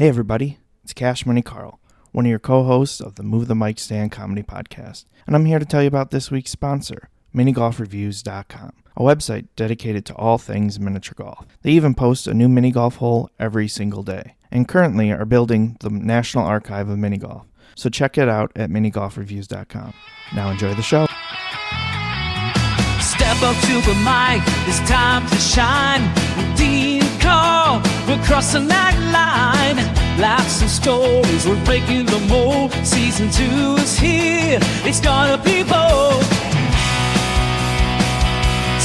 Hey everybody, it's Cash Money Carl, one of your co-hosts of the Move the Mic Stand Comedy Podcast, and I'm here to tell you about this week's sponsor, minigolfreviews.com, a website dedicated to all things miniature golf. They even post a new mini golf hole every single day, and currently are building the National Archive of Mini Golf, so check it out at minigolfreviews.com. Now enjoy the show. Step up to the mic, it's time to shine. Dean Carl, we're crossing that line. Laughs and stories, we're breaking the mold. Season 2 is here, it's gonna be bold.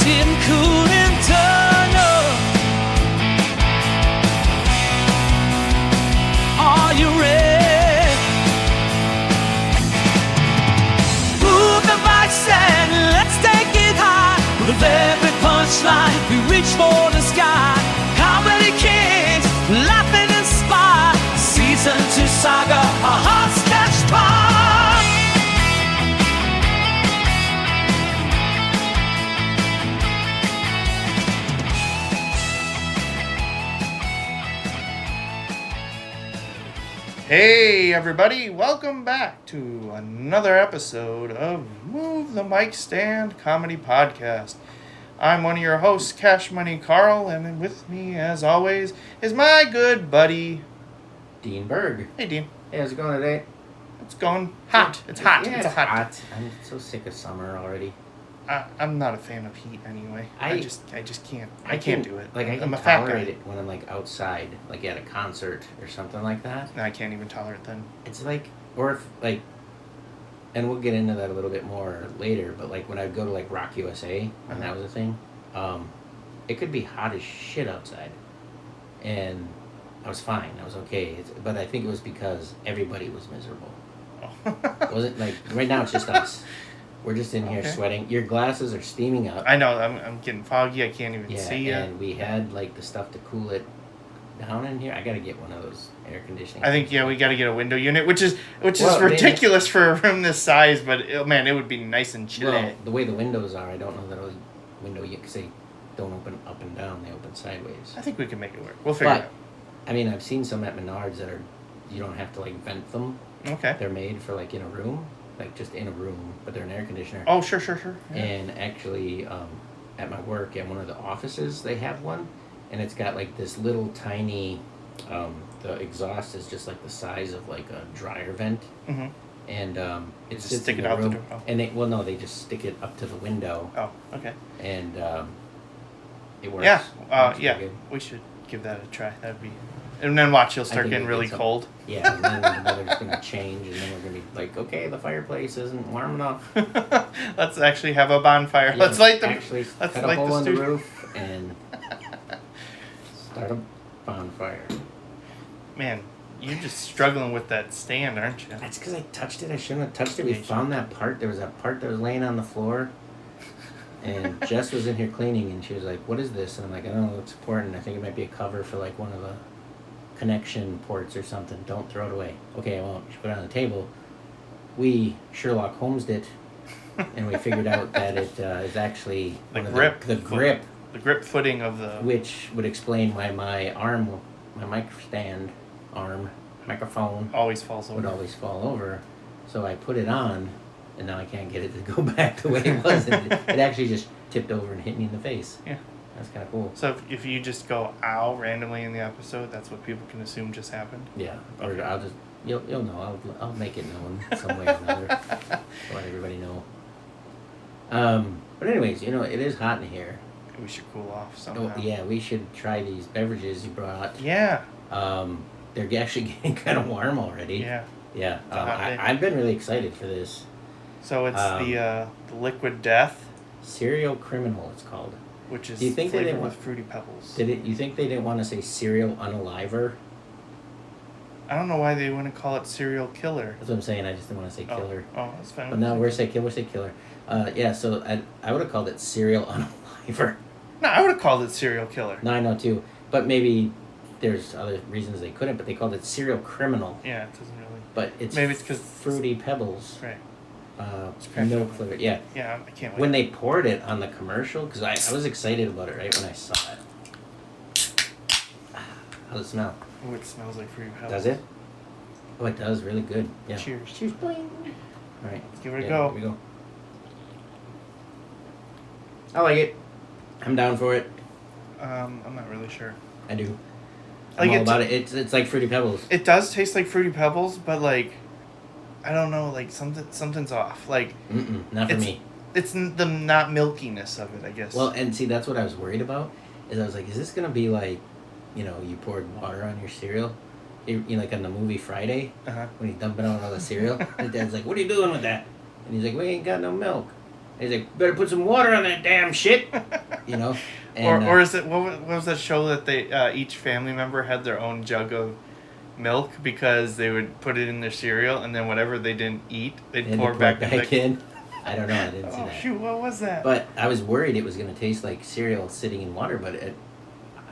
Tim, Cool, and Turner, are you ready? Move the mic stand, let's take it high. With every punchline, we reach for the sky. Comedy kings, laugh and inspire. Season 2 saga, a hearts catch fire. Hey everybody, welcome back to another episode of Move the Mic Stand Comedy Podcast. I'm one of your hosts, Cash Money Carl, and with me, as always, is my good buddy, Dean Berg. Hey Dean. Hey, how's it going today? It's going hot. It's hot. Yeah, it's hot. I'm so sick of summer already. I'm not a fan of heat anyway. I just can't. I can't do it. Like I I'm can a fat guy. tolerate it when I'm like outside, like at a concert or something like that. No, I can't even tolerate it then. It's like, or if like, and we'll get into that a little bit more later. But like when I'd go to like Rock USA, when that was a thing, it could be hot as shit outside, and I was fine. I was okay. But I think it was because everybody was miserable. Oh. Wasn't like right now it's just us. We're just in here sweating. Your glasses are steaming up. I know. I'm getting foggy. I can't even see you. And we had like the stuff to cool it down in here. I gotta get one of those air conditioning. I think we got to get a window unit, which is ridiculous for a room this size. But it would be nice and chilly. Well, the way the windows are, I don't know that a window you can say don't open up and down. They open sideways. I think we can make it work. We'll figure it out. I mean, I've seen some at Menards that are you don't have to like vent them. Okay. They're made for like in a room. Like just in a room, but they're an air conditioner. Oh, sure. Yeah. And actually, at my work, at one of the offices, they have one, and it's got like this little tiny, the exhaust is just like the size of like a dryer vent, and it just sits stick in it the out room, the door. Oh. and they just stick it up to the window. Oh, okay. And it works. Yeah, we should give that a try. That'd be. And then watch, you'll start getting really cold. Yeah, and then the weather's going to change, and then we're going to be like, okay, the fireplace isn't warm enough. Let's actually have a bonfire. Yeah, let's light cut a hole in the roof and start a bonfire. Man, you're just struggling with that stand, aren't you? That's because I touched it. I shouldn't have touched it. We found that part. There was that part that was laying on the floor. And Jess was in here cleaning, and she was like, what is this? And I'm like, I don't know, it's important. I think it might be a cover for like one of the connection ports or something. Don't throw it away. Okay, I won't. She put it on the table. We Sherlock Holmes'd it, and we figured out that it is actually the grip. The grip. The grip footing of the... Which would explain why my microphone... always falls over. Would always fall over. So I put it on, and now I can't get it to go back the way it was. It actually just tipped over and hit me in the face. Yeah. That's kind of cool. So if you just go ow randomly in the episode, that's what people can assume just happened? Yeah. Or I'll just, you'll know. I'll make it known some way or another. Let everybody know. But anyways, it is hot in here. We should cool off somehow. Oh, yeah, we should try these beverages you brought. Yeah. They're actually getting kind of warm already. Yeah. Yeah. I've been really excited for this. So it's the Liquid Death. Serial Criminal, it's called. Which is flavored with Fruity Pebbles. You think they didn't want to say Serial Unaliver? I don't know why they wouldn't call it Serial Killer. That's what I'm saying. I just didn't want to say killer. Oh, that's fine. But now we're say killer. Yeah, so I would have called it Serial Unaliver. No, I would have called it Serial Killer. No, I know too. But maybe there's other reasons they couldn't, but they called it Serial Criminal. Yeah, it doesn't really... But maybe it's because... Fruity Pebbles. Right. Milk flavor, yeah. Yeah, I can't wait. When they poured it on the commercial, because I was excited about it right when I saw it. How's it smell? Oh, it smells like Fruity Pebbles. Does it? Oh, it does. Really good. Yeah. Cheers. Cheers. Boing. All right. Let's give it a go. Here we go. I like it. I'm down for it. I'm not really sure. I do. Like I'm all about it. It's like Fruity Pebbles. It does taste like Fruity Pebbles, but like, I don't know, like something's off. Like, not for me. It's the not milkiness of it, I guess. Well, and see, that's what I was worried about. Is I was like, is this gonna be like, you poured water on your cereal, like on the movie Friday, when he's dumping out all the cereal. His dad's like, "What are you doing with that?" And he's like, "We ain't got no milk." And he's like, "Better put some water on that damn shit," And, or is it what was that show that they each family member had their own jug of milk because they would put it in their cereal and then whatever they didn't eat they'd pour back in. I don't know. I didn't see that. Oh shoot! What was that? But I was worried it was gonna taste like cereal sitting in water, but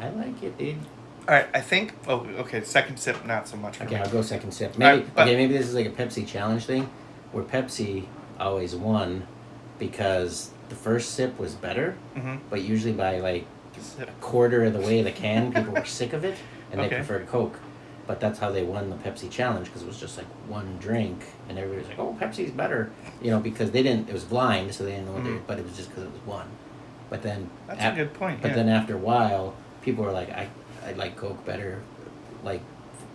I like it, dude. All right, I think. Oh, okay. Second sip, not so much. Okay, I'll go second sip. Maybe maybe this is like a Pepsi challenge thing, where Pepsi always won because the first sip was better, but usually by like a quarter of the way of the can, people were sick of it and they preferred Coke. But that's how they won the Pepsi challenge because it was just like one drink and everybody was like, "Oh, Pepsi's better," because they didn't. It was blind, so they didn't know what they. But it was just because it was one. But then that's a good point. But then after a while, people were like, I like Coke better, like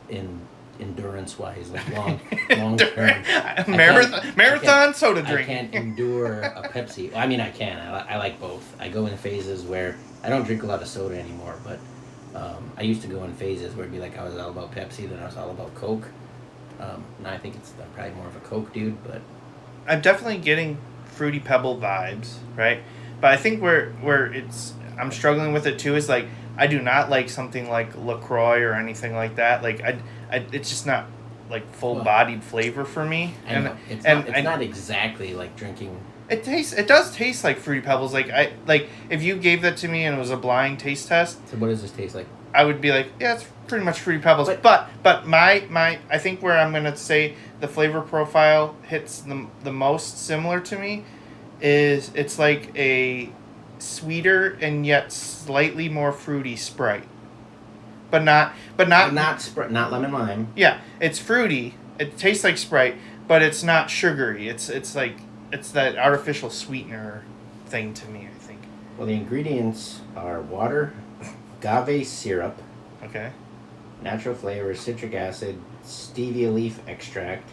in endurance wise, like long term. Marathon soda drink. I can't endure a Pepsi. Well, I mean, I can. I like both. I go in phases where I don't drink a lot of soda anymore, but I used to go in phases where it'd be like I was all about Pepsi, then I was all about Coke. Now I think I'm probably more of a Coke dude, but I'm definitely getting Fruity Pebble vibes, right? But I think where I'm struggling with it too is like I do not like something like LaCroix or anything like that. Like I it's just not like full-bodied flavor for me. I know. It's not exactly like drinking. It does taste like Fruity Pebbles. Like if you gave that to me and it was a blind taste test. So what does this taste like? I would be like, yeah, it's pretty much Fruity Pebbles. But my I think where I'm gonna say the flavor profile hits the most similar to me is it's like a sweeter and yet slightly more fruity Sprite. But not lemon lime. Yeah, it's fruity. It tastes like Sprite, but it's not sugary. It's like it's that artificial sweetener thing to me, I think. Well, the ingredients are water, agave syrup, natural flavors, citric acid, stevia leaf extract,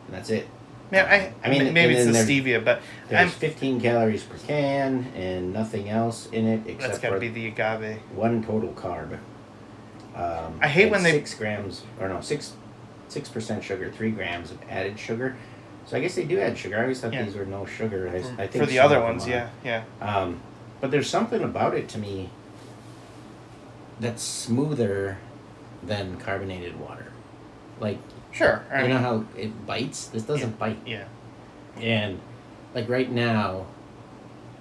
and that's it. Man, I mean, maybe it's the stevia, but there's 15 calories per can and nothing else in it except that's gotta be the agave. One total carb. I hate when they 6% sugar, 3 grams of added sugar. So I guess they do add sugar. I always thought these were no sugar. I think for the other ones, yeah. But there's something about it to me that's smoother than carbonated water. Like, sure. You know how it bites? This doesn't bite. Yeah. And like right now,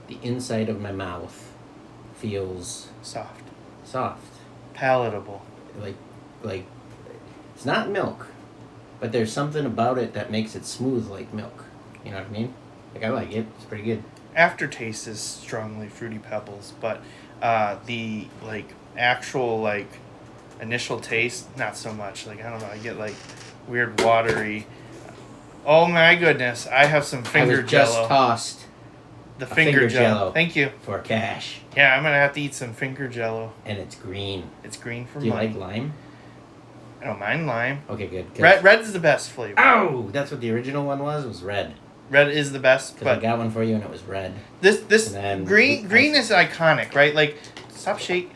the inside of my mouth feels soft, palatable. Like it's not milk, but there's something about it that makes it smooth like milk. You know what I mean? Like I like it. It's pretty good. Aftertaste is strongly Fruity Pebbles, but the like actual like initial taste not so much. Like I don't know. I get like weird watery. Oh my goodness! I have some finger Jello. Just tossed. The finger Jello. Thank you. For cash. Yeah, I'm gonna have to eat some finger Jello. And it's green. It's green for money. Do you like lime? I don't mind lime. Okay, good. Red is the best flavor. Oh, that's what the original one was red. Red is the best. Because I got one for you and it was red. This green is iconic, right? Like, stop shaking.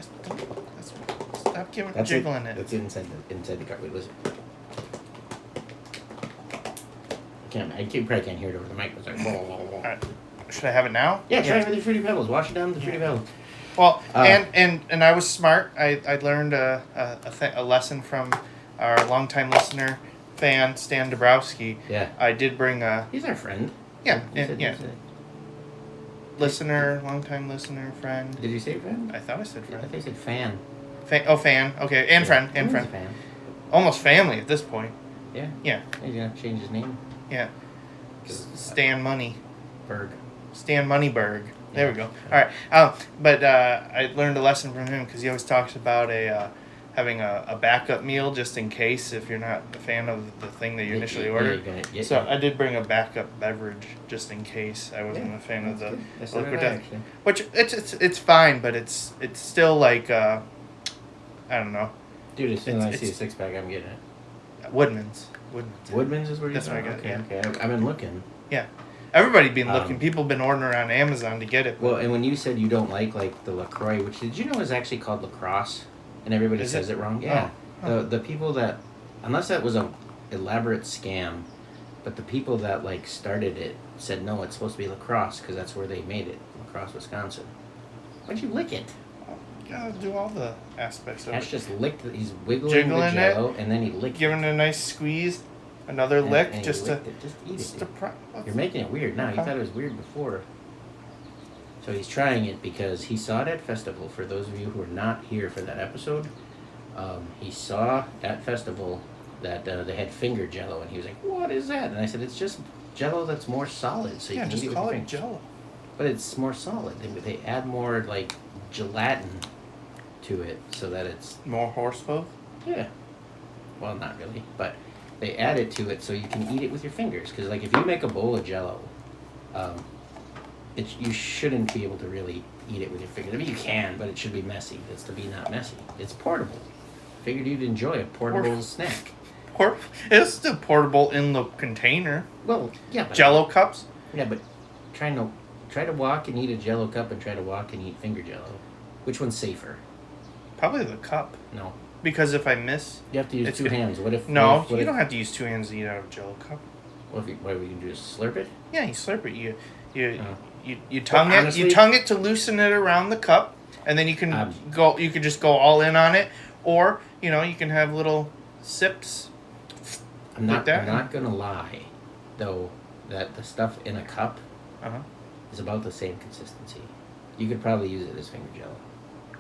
Stop jiggling it. That's inside the car. Wait, listen. I probably can't hear it over the mic. It's like, all right. Should I have it now? Yeah, try it with the Fruity Pebbles. Wash it down with the Fruity Pebbles. Well, and I was smart. I learned a lesson from our longtime listener, fan Stan Dabrowski. Yeah. I did bring a. He's our friend. Yeah, listener, longtime listener, friend. Did you say friend? I thought I said friend. I think I said fan. Fan. Okay, and friend, and friend. Fan. Almost family at this point. Yeah. Yeah. He's gonna change his name. Yeah. Stan Money. Berg. Stan Moneyberg. There we go. All right. But I learned a lesson from him because he always talks about a having a backup meal just in case if you're not a fan of the thing that you initially ordered. So I did bring a backup beverage just in case I wasn't a fan of the liquid death. Which it's fine, but it's still like I don't know. Dude, as soon as I see a 6-pack, I'm getting it. Woodman's. Woodman's is where you're That's what I got. Okay. I've been looking. Yeah. Everybody been looking. People been ordering on Amazon to get it. Well, and when you said you don't like the LaCroix, which did you know is actually called lacrosse, and everybody says it wrong? Yeah. Oh. The people that, unless that was a elaborate scam, but the people that like started it said no, it's supposed to be lacrosse because that's where they made it, Lacrosse, Wisconsin. Why'd you lick it? You gotta do all the aspects of Cash it. just licked. He's wiggling Jiggling the Jello, and then he licked. Giving it a nice squeeze, another lick, and just to just eat just it. to You're making it weird now. You thought it was weird before. So he's trying it because he saw it at festival. For those of you who are not here for that episode, he saw at festival that they had finger Jello, and he was like, "What is that?" And I said, "It's just Jello that's more solid, so you can just eat it call with it your fingers." Jello. But it's more solid. They add more like gelatin to it so that it's More horse oath? yeah. Well, not really, but they add it to it so you can eat it with your fingers. Because like if you make a bowl of Jello, you shouldn't be able to really eat it with your fingers. I mean, you can, but it should be messy. It's to be not messy. It's portable. Figured you'd enjoy a portable snack. It's still portable in the container. Well, yeah. But Jello cups? Yeah, but try to walk and eat a Jello cup and try to walk and eat finger Jello. Which one's safer? Probably the cup. No. Because if I miss... You have to use two hands. What if... No, what you if, don't have to use two hands to eat out of a Jello cup. What are we going to do? Just slurp it? Yeah, you slurp it. You tongue it. Honestly, You tongue it to loosen it around the cup, and then you can go. You can just go all in on it, or you can have little sips. I'm not going to lie, though, that the stuff in a cup is about the same consistency. You could probably use it as finger Jello.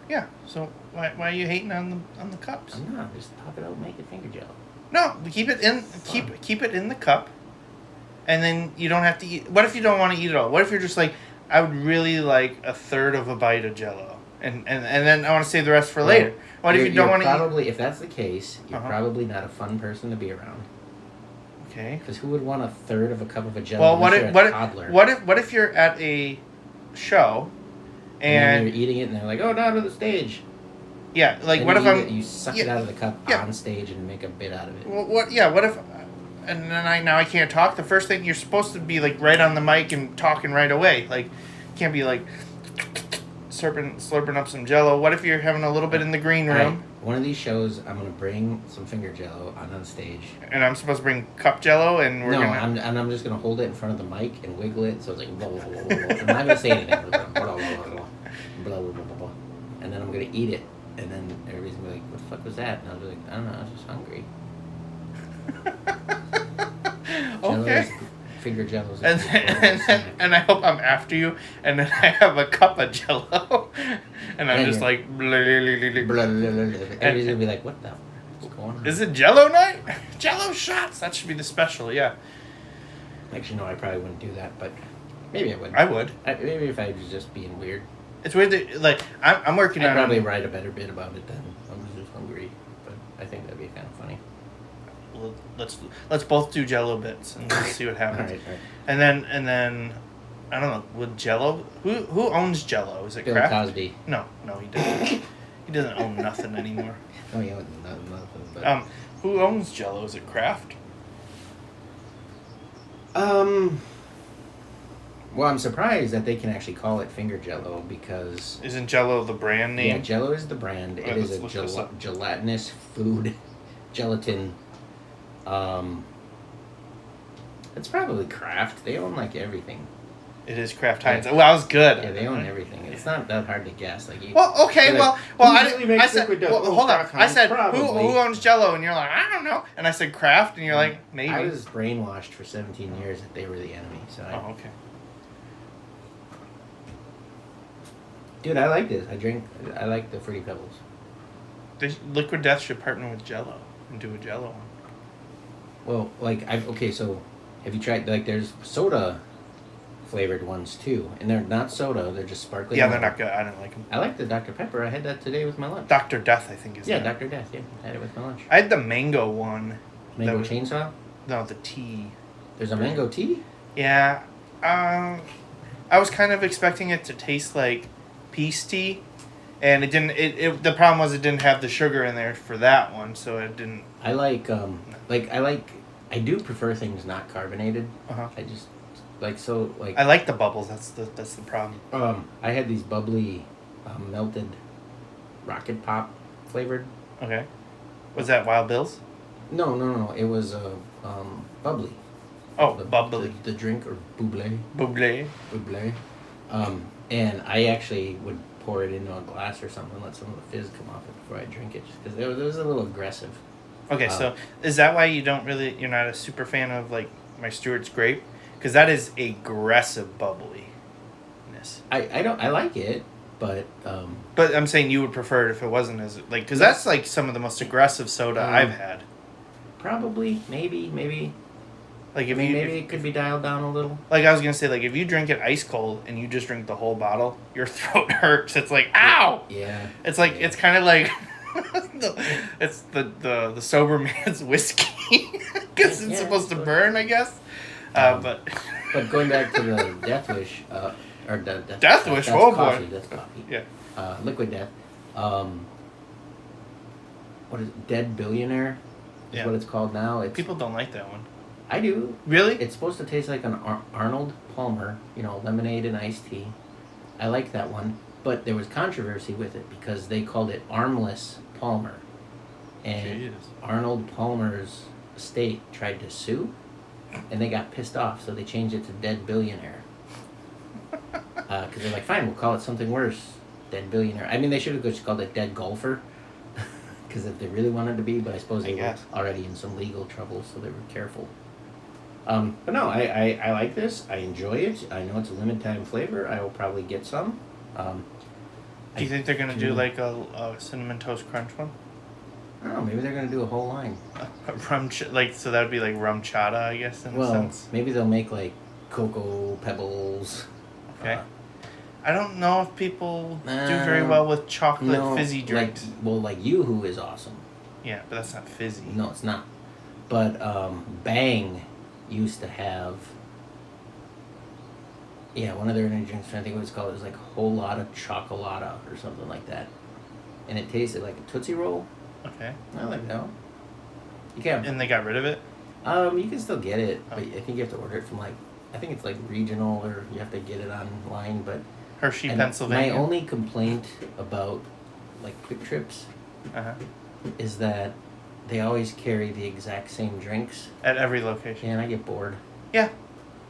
Yeah. So why are you hating on the cups? I'm not. Just pop it out and make it finger Jello. No, keep it in. Keep it in the cup, and then you don't have to eat. What if you don't want to eat it all? What if you're just like, I would really like a third of a bite of Jello, and then I want to save the rest for later. What if you don't want to eat? Probably, if that's the case, you're probably not a fun person to be around. Okay. Because who would want a third of a cup of a Jello? Well, toddler? what if you're at a show, and you're eating it, and they're like, "Oh, down to the stage." Yeah, like and what if you suck it out of the cup on stage and make a bit out of it? Well, what if? And then I can't talk. The first thing you're supposed to be like right on the mic and talking right away. Like, can't be like slurping up some Jello. What if you're having a little bit in the green room? Right. One of these shows, I'm gonna bring some finger Jello on stage. And I'm supposed to bring cup Jello, and I'm just gonna hold it in front of the mic and wiggle it, so it's like blah blah blah blah. I'm not gonna say anything. Blah blah blah blah blah blah blah blah blah. And then I'm gonna eat it, and then everybody's gonna be like, "What the fuck was that?" And I'll be like, "I don't know. I was just hungry." Okay. Finger Jello. And I hope I'm after you, and then I have a cup of Jello, and I'm just like, everybody's gonna be like, "What the? What's going on?" Is it Jello night? Jello shots. That should be the special. Yeah. Actually, no, I probably wouldn't do that, but maybe I would. I would. Maybe if I was just being weird. It's weird that, like, I'm working on... I'd probably write a better bit about it than I'm just hungry, but I think that'd be kind of funny. Well, let's both do Jello bits and let's see what happens. All right. And then I don't know, with Jello, who owns Jello? Is it Bill Kraft? Cosby. No, he doesn't. He doesn't own nothing anymore. Oh, he owns nothing. But... who owns Jello? Is it Kraft? Well, I'm surprised that they can actually call it finger Jello because... Isn't Jello the brand name? Yeah, Jello is the brand. It is a gelatinous food. Gelatin. It's probably Kraft. They own, like, everything. It is Kraft Heinz. Well, that was good. Yeah, they own everything. It's not that hard to guess. Like, well, okay, like, I said, hold on. I said, who owns Jello? And you're like, I don't know. And I said Kraft, and you're like, maybe. I was brainwashed for 17 years that they were the enemy. So okay. Dude, I like this. I like the Fruity Pebbles. Liquid Death should partner with Jello and do a Jello one. Well, like, so have you tried, like, there's soda flavored ones too, and they're not soda; they're just sparkling. Yeah, water. they're not good. I didn't like them. I like the Dr Pepper. I had that today with my lunch. Dr. Death, I think is. Yeah, it. Dr Death. Yeah, I had it with my lunch. I had the mango one. Mango chainsaw. No, the tea. There's a mango tea. Yeah, I was kind of expecting it to taste like peace tea, and it didn't. The problem was it didn't have the sugar in there for that one, so it didn't. I like I do prefer things not carbonated. Uh-huh. I just like I like the bubbles. That's the problem. I had these bubbly, melted, rocket pop flavored. Okay, was that Wild Bill's? No. It was bubbly. Oh, bubbly. The drink or bubbly. Bubbly. Bubbly. And I actually would pour it into a glass or something, let some of the fizz come off it before I drink it, just because it was a little aggressive. Okay, so is that why you're not a super fan of like my Stewart's Grape? Because that is aggressive bubbliness. I like it, but But I'm saying you would prefer it if it wasn't as like, because that's like some of the most aggressive soda I've had. probably maybe Like if maybe you it could be dialed down a little. like I was gonna say, like if you drink it ice cold and you just drink the whole bottle, your throat hurts. It's like ow. Yeah. It's like it's kind of like it's the sober man's whiskey because it's supposed to burn, I guess. But going back to the Death Wish, or Death Wish, that's oh coffee, boy, that's coffee. Yeah. Liquid Death. What is it? Dead Billionaire? Is Yeah. what it's called now. People don't like that one. I do. Really? It's supposed to taste like an Arnold Palmer, lemonade and iced tea. I like that one, but there was controversy with it because they called it Armless Palmer, and Jeez. Arnold Palmer's estate tried to sue, and they got pissed off, so they changed it to Dead Billionaire. Because they're like, fine, we'll call it something worse, Dead Billionaire. I mean, they should have just called it Dead Golfer, because if they really wanted to be, but I suppose they were already in some legal trouble, so they were careful. But no, I like this. I enjoy it. I know it's a limited time flavor. I will probably get some. Do you think they're gonna do like a cinnamon toast crunch one? I don't know. Maybe they're gonna do a whole line. So that would be like rum chata, I guess, in a sense. Maybe they'll make like cocoa pebbles. Okay. I don't know if people do very well with chocolate fizzy drinks. Like Yoo-Hoo is awesome. Yeah, but that's not fizzy. No, it's not. But Bang used to have. Yeah, one of their energy drinks, I think what it's called, is like Whole Lotta Chocolata or something like that. And it tasted like a Tootsie Roll. Okay. I like that. You can't. And they got rid of it? You can still get it, but I think you have to order it from I think it's like regional, or you have to get it online, but. Hershey, Pennsylvania. My only complaint about like Quick Trips is that they always carry the exact same drinks at every location. And I get bored. Yeah.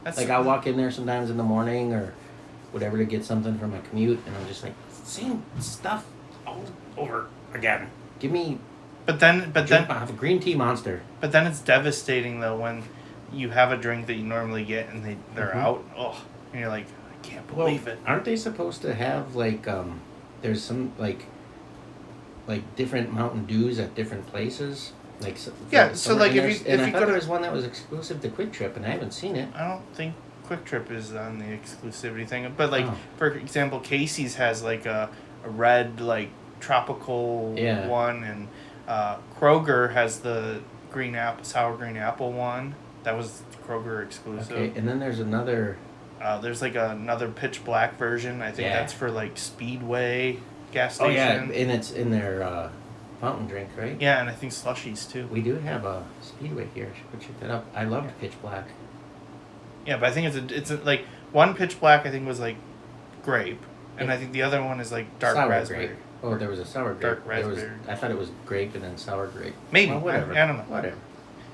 I'll walk in there sometimes in the morning or whatever to get something for my commute, and I'm just like, same stuff all over again. Give me. But then I have a green tea Monster. But then it's devastating though when you have a drink that you normally get and they're out. Oh, and you're like, I can't believe it. Aren't they supposed to have like there's some like different Mountain Dews at different places? Like so like if you thought there was one that was exclusive to Quick Trip, and I haven't seen it. I don't think Quick Trip is on the exclusivity thing, but like for example, Casey's has like a red like tropical one, and Kroger has the sour green apple one. That was Kroger exclusive. Okay, and then there's another. There's like another pitch black version. I think that's for like Speedway gas station. Oh yeah, and it's in their fountain drink, right? Yeah, and I think slushies too. We do have a Speedway here. I should go check that up. I loved pitch black. Yeah, but I think it's like one pitch black I think was like grape, and I think the other one is like dark sour raspberry. Grape. Oh, there was a sour grape. Dark raspberry. I thought it was grape and then sour grape. Maybe. Well, whatever. I don't know. Whatever.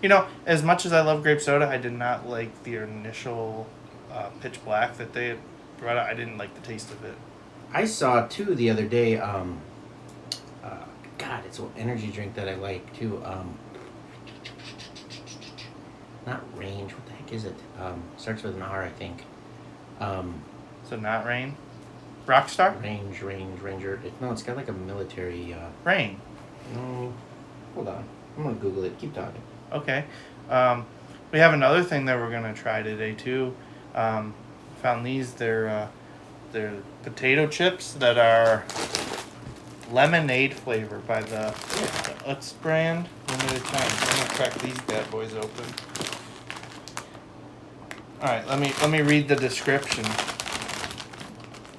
You know, as much as I love grape soda, I did not like the initial pitch black that they had brought out. I didn't like the taste of it. I saw too the other day. God, it's an energy drink that I like too. Not Range. What the heck is it? Starts with an R, I think. So not Rain? Rockstar? Ranger. It's got like a military. Rain. No, hold on. I'm gonna Google it. Keep talking. Okay. We have another thing that we're gonna try today too. Found these. They're potato chips that are lemonade flavor by the Utz brand. Limited time. So I'm gonna crack these bad boys open. All right, let me read the description.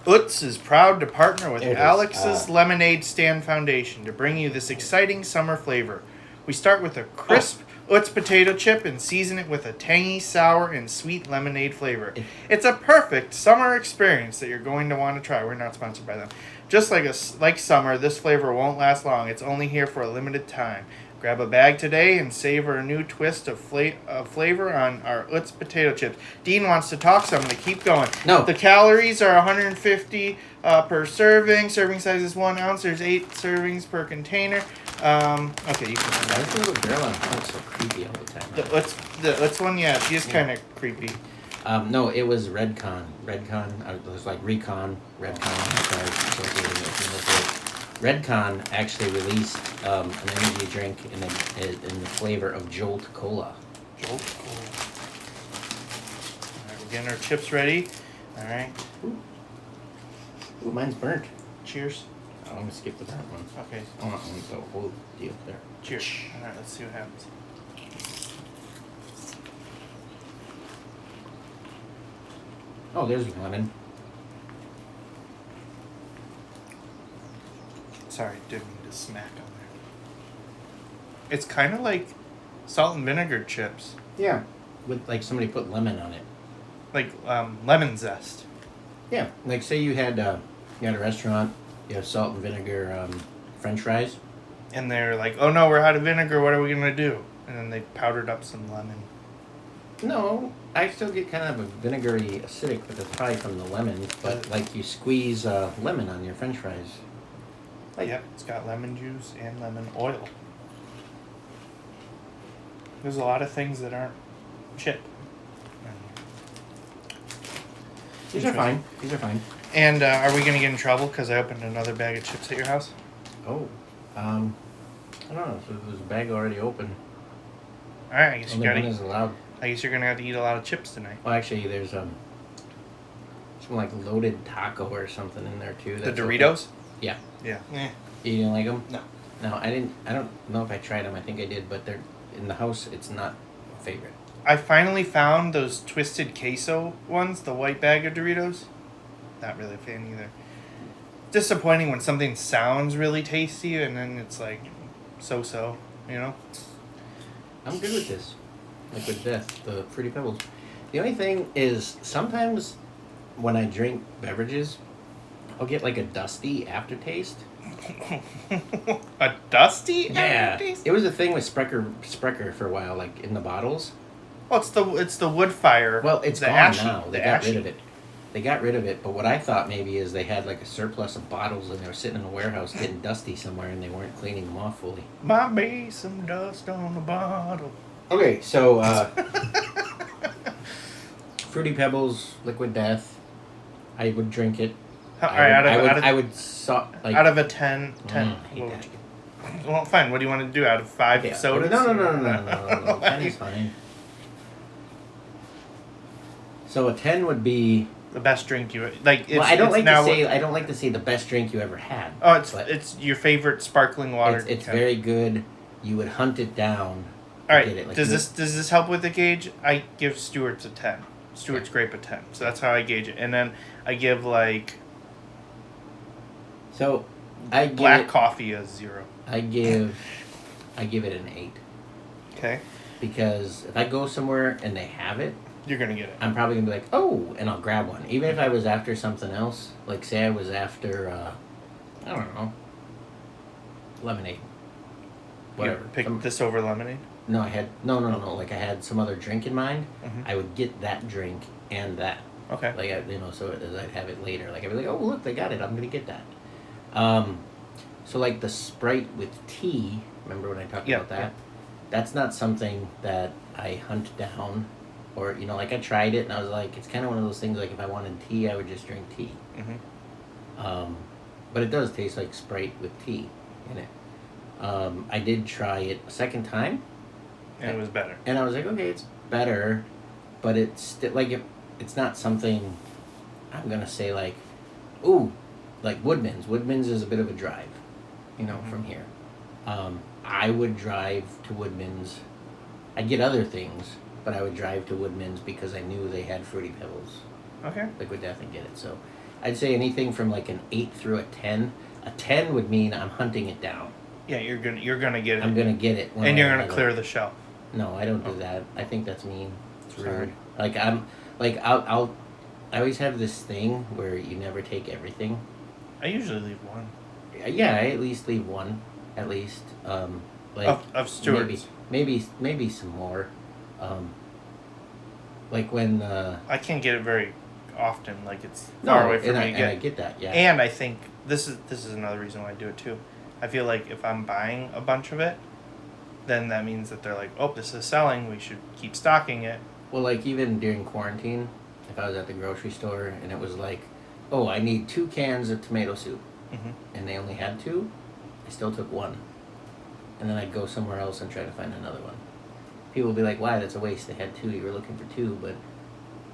Utz is proud to partner with Alex's Lemonade Stand Foundation to bring you this exciting summer flavor. We start with a crisp Utz potato chip and season it with a tangy, sour, and sweet lemonade flavor. It's a perfect summer experience that you're going to want to try. We're not sponsored by them. Just like summer, this flavor won't last long. It's only here for a limited time. Grab a bag today and savor a new twist of flavor on our Utz potato chips. Dean wants to talk, so I'm going to keep going. No. The calories are 150 per serving. Serving size is 1 ounce. There's 8 servings per container. Okay, you can. Why is the little girl on phone so creepy all the time? The Utz one, yeah, she is kind of creepy. No, it was Redcon. It was like Recon. Redcon. Sorry, Redcon actually released an energy drink in the flavor of Jolt Cola. Jolt Cola. All right, we're getting our chips ready. All right. Ooh, mine's burnt. Cheers. I'm gonna skip the burnt one. Okay. I want the whole deal there. Cheers. All right, let's see what happens. Oh, there's lemon. Sorry, didn't mean to smack on there. It's kind of like salt and vinegar chips. Yeah. With like somebody put lemon on it. Like lemon zest. Yeah. Like say you had a restaurant, you have salt and vinegar French fries. And they're like, oh no, we're out of vinegar, what are we going to do? And then they powdered up some lemon. No, I still get kind of a vinegary acidic, but that's probably from the lemon. But like you squeeze lemon on your French fries. Like, yep, it's got lemon juice and lemon oil. There's a lot of things that aren't chip. These are fine. These are fine. And are we going to get in trouble because I opened another bag of chips at your house? Oh, I don't know. So there's a bag already open. All right, I guess Only one is allowed. I guess you're gonna have to eat a lot of chips tonight. Well, actually, there's some like loaded taco or something in there too. The Doritos? Okay. Yeah. Yeah. You didn't like them? No. No, I didn't. I don't know if I tried them. I think I did, but they're in the house. It's not a favorite. I finally found those twisted queso ones, the white bag of Doritos. Not really a fan either. Disappointing when something sounds really tasty and then it's like so, you know? I'm good with this. Liquid Death, the Fruity Pebbles. The only thing is sometimes when I drink beverages, I'll get like a dusty aftertaste. A dusty Yeah. aftertaste? It was a thing with Sprecher for a while, like in the bottles. Well, it's the wood fire. Well, it's the gone ashy, now. the They got ashy. rid of it. They got rid of it, but what I thought maybe is they had like a surplus of bottles and they were sitting in a warehouse getting dusty somewhere and they weren't cleaning them off fully. Might be some dust on the bottle. Okay, so Fruity Pebbles, Liquid Death. I would drink it. Out of a 10. I hate Well, that. well, fine. What do you want to do? Out of 5 Okay, sodas? No. 10 is fine. So a 10 would be. The best drink you like. It's, Well, I don't it's like to say the best drink you ever had. Oh, but it's your favorite sparkling water. It's very good. You would hunt it down. All right. Get it. Like does this help with the gauge? I give Stewart's a 10. Stewart's grape a 10. So that's how I gauge it. And then I give like. So, I give black coffee a 0. I give it an 8 Okay. because if I go somewhere and they have it, You're gonna get it. I'm probably gonna be like, oh, and I'll grab one. Even if I was after something else, like say I was after, I don't know, lemonade. Whatever. You pick this over lemonade. No, I had no. Like I had some other drink in mind. Mhm. I would get that drink and that. Okay. Like so as I'd have it later. Like I'd be like, oh look, they got it. I'm gonna get that. So like the Sprite with tea. Remember when I talked about that? Yeah. That's not something that I hunt down, or like I tried it and I was like, it's kind of one of those things. Like if I wanted tea, I would just drink tea. Mm-hmm. But it does taste like Sprite with tea in it. I did try it a second time. And it was better. And I was like, okay, it's better, but it's still like it's not something I'm gonna say like, ooh, like Woodman's. Woodman's is a bit of a drive, from here. I would drive to Woodman's. I'd get other things, but I would drive to Woodman's because I knew they had Fruity Pebbles. Okay. Liquid Death and get it. So I'd say anything from like an 8 through a 10. A 10 would mean I'm hunting it down. Yeah, you're gonna get it. I'm gonna get it. And you're gonna clear the shelf. No, I don't do that. I think that's mean. It's rude. Sorry. Like I always have this thing where you never take everything. I usually leave one. Yeah, I at least leave one. At least. Of Stewart's. Maybe some more. Like when. I can't get it very often. Like it's No, far away from me to and get. I get that. Yeah. And I think this is another reason why I do it too. I feel like if I'm buying a bunch of it, then that means that they're like, oh, this is selling. We should keep stocking it. Well, like even during quarantine, if I was at the grocery store and it was like, oh, I need 2 cans of tomato soup, and they only had 2, I still took 1. And then I'd go somewhere else and try to find another one. People would be like, why? That's a waste. They had 2. You were looking for 2, but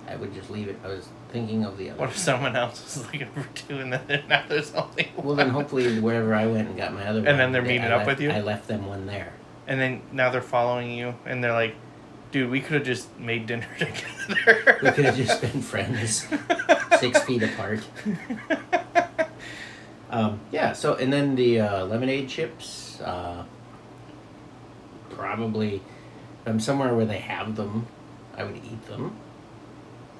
I would just leave it. I was thinking of the other. What if someone else was looking for 2 and then now there's only one? Well, then hopefully wherever I went and got my other one. And then they're meeting up with you? I left them one there. And then now they're following you and they're like, dude, we could have just made dinner together. We could have just been friends. 6 feet apart. Yeah, so, and then the lemonade chips, probably, if I'm somewhere where they have them, I would eat them.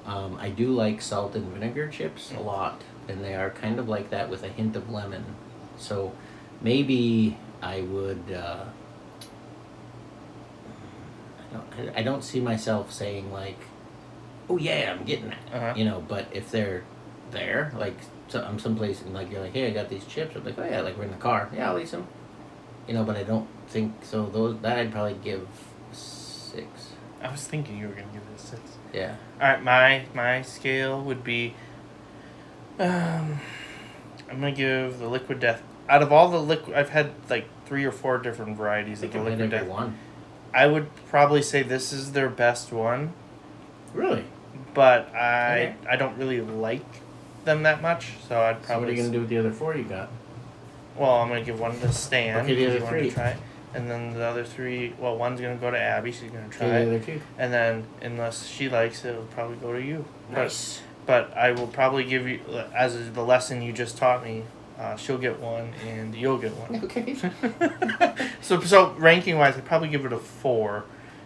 I do like salt and vinegar chips a lot, and they are kind of like that with a hint of lemon. So maybe I would, I don't see myself saying like, oh yeah, I'm getting that, but if they're there, like I'm someplace and like you're like, hey, I got these chips, I'm like, oh yeah, like we're in the car, yeah, I'll eat some, but I don't think so. That I'd probably give 6. I was thinking you were gonna give it a 6. Yeah. All right, my scale would be. I'm gonna give the Liquid Death. Out of all the liquid, I've had like 3 or 4 different varieties of the Liquid Death. One. I would probably say this is their best one. Really? But I don't really like them that much, so I'd probably. So what are you gonna do with the other 4 you got? Well, I'm gonna give one to Stan. Okay, the other he 3. To try it. And then the other 3, well, one's gonna go to Abby. She's gonna try Okay, it. the other 2. And then, unless she likes it, it'll probably go to you. Nice. But I will probably give you, as the lesson you just taught me, she'll get 1 and you'll get 1. Okay. So ranking wise, I'd probably give it a 4,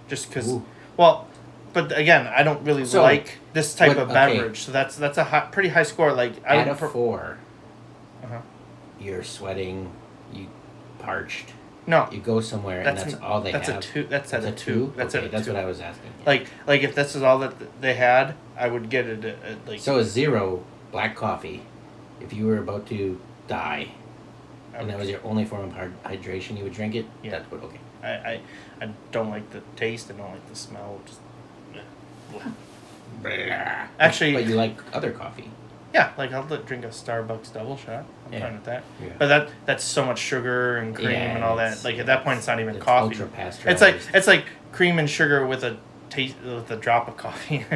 just because. Well, but again, I don't really like this type of beverage, so that's a pretty high score. Like at a 4. Uh-huh. You're sweating. You parched. No. You go somewhere and that's all they have. That's a 2. That's at a 2. That's okay, at a 2. That's what I was asking. Yeah. Like if this is all that they had, I would get it at like. So a 0 black coffee. If you were about to die, and that was your only form of hydration, you would drink it. Yeah. That's what. Okay. I don't like the taste. I don't like the smell. Just. Actually, but you like other coffee. Yeah, like I'll drink a Starbucks double shot. I'm fine with that. Yeah. But that's so much sugar and cream and all that. Like at that point, it's not even coffee. Ultra pasteurized. It's like cream and sugar with a drop of coffee.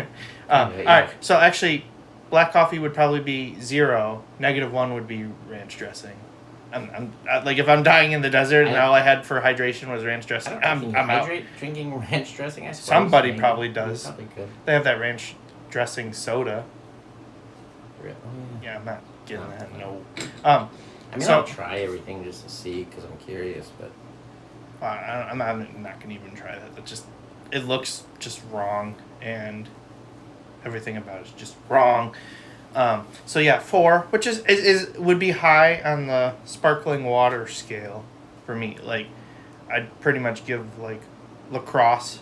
All yeah. right, so actually, black coffee would probably be 0. -1 would be ranch dressing. I'm like if I'm dying in the desert and all I had for hydration was ranch dressing, I'm out. Drinking ranch dressing, I suppose. Somebody probably does. Probably could. They have that ranch dressing soda. Really? Yeah, I'm not getting that. No. I mean, I'll try everything just to see because I'm curious, but I'm not gonna even try that. It looks just wrong, and everything about it is just wrong. So yeah, 4, which is would be high on the sparkling water scale for me. Like, I'd pretty much give like LaCrosse,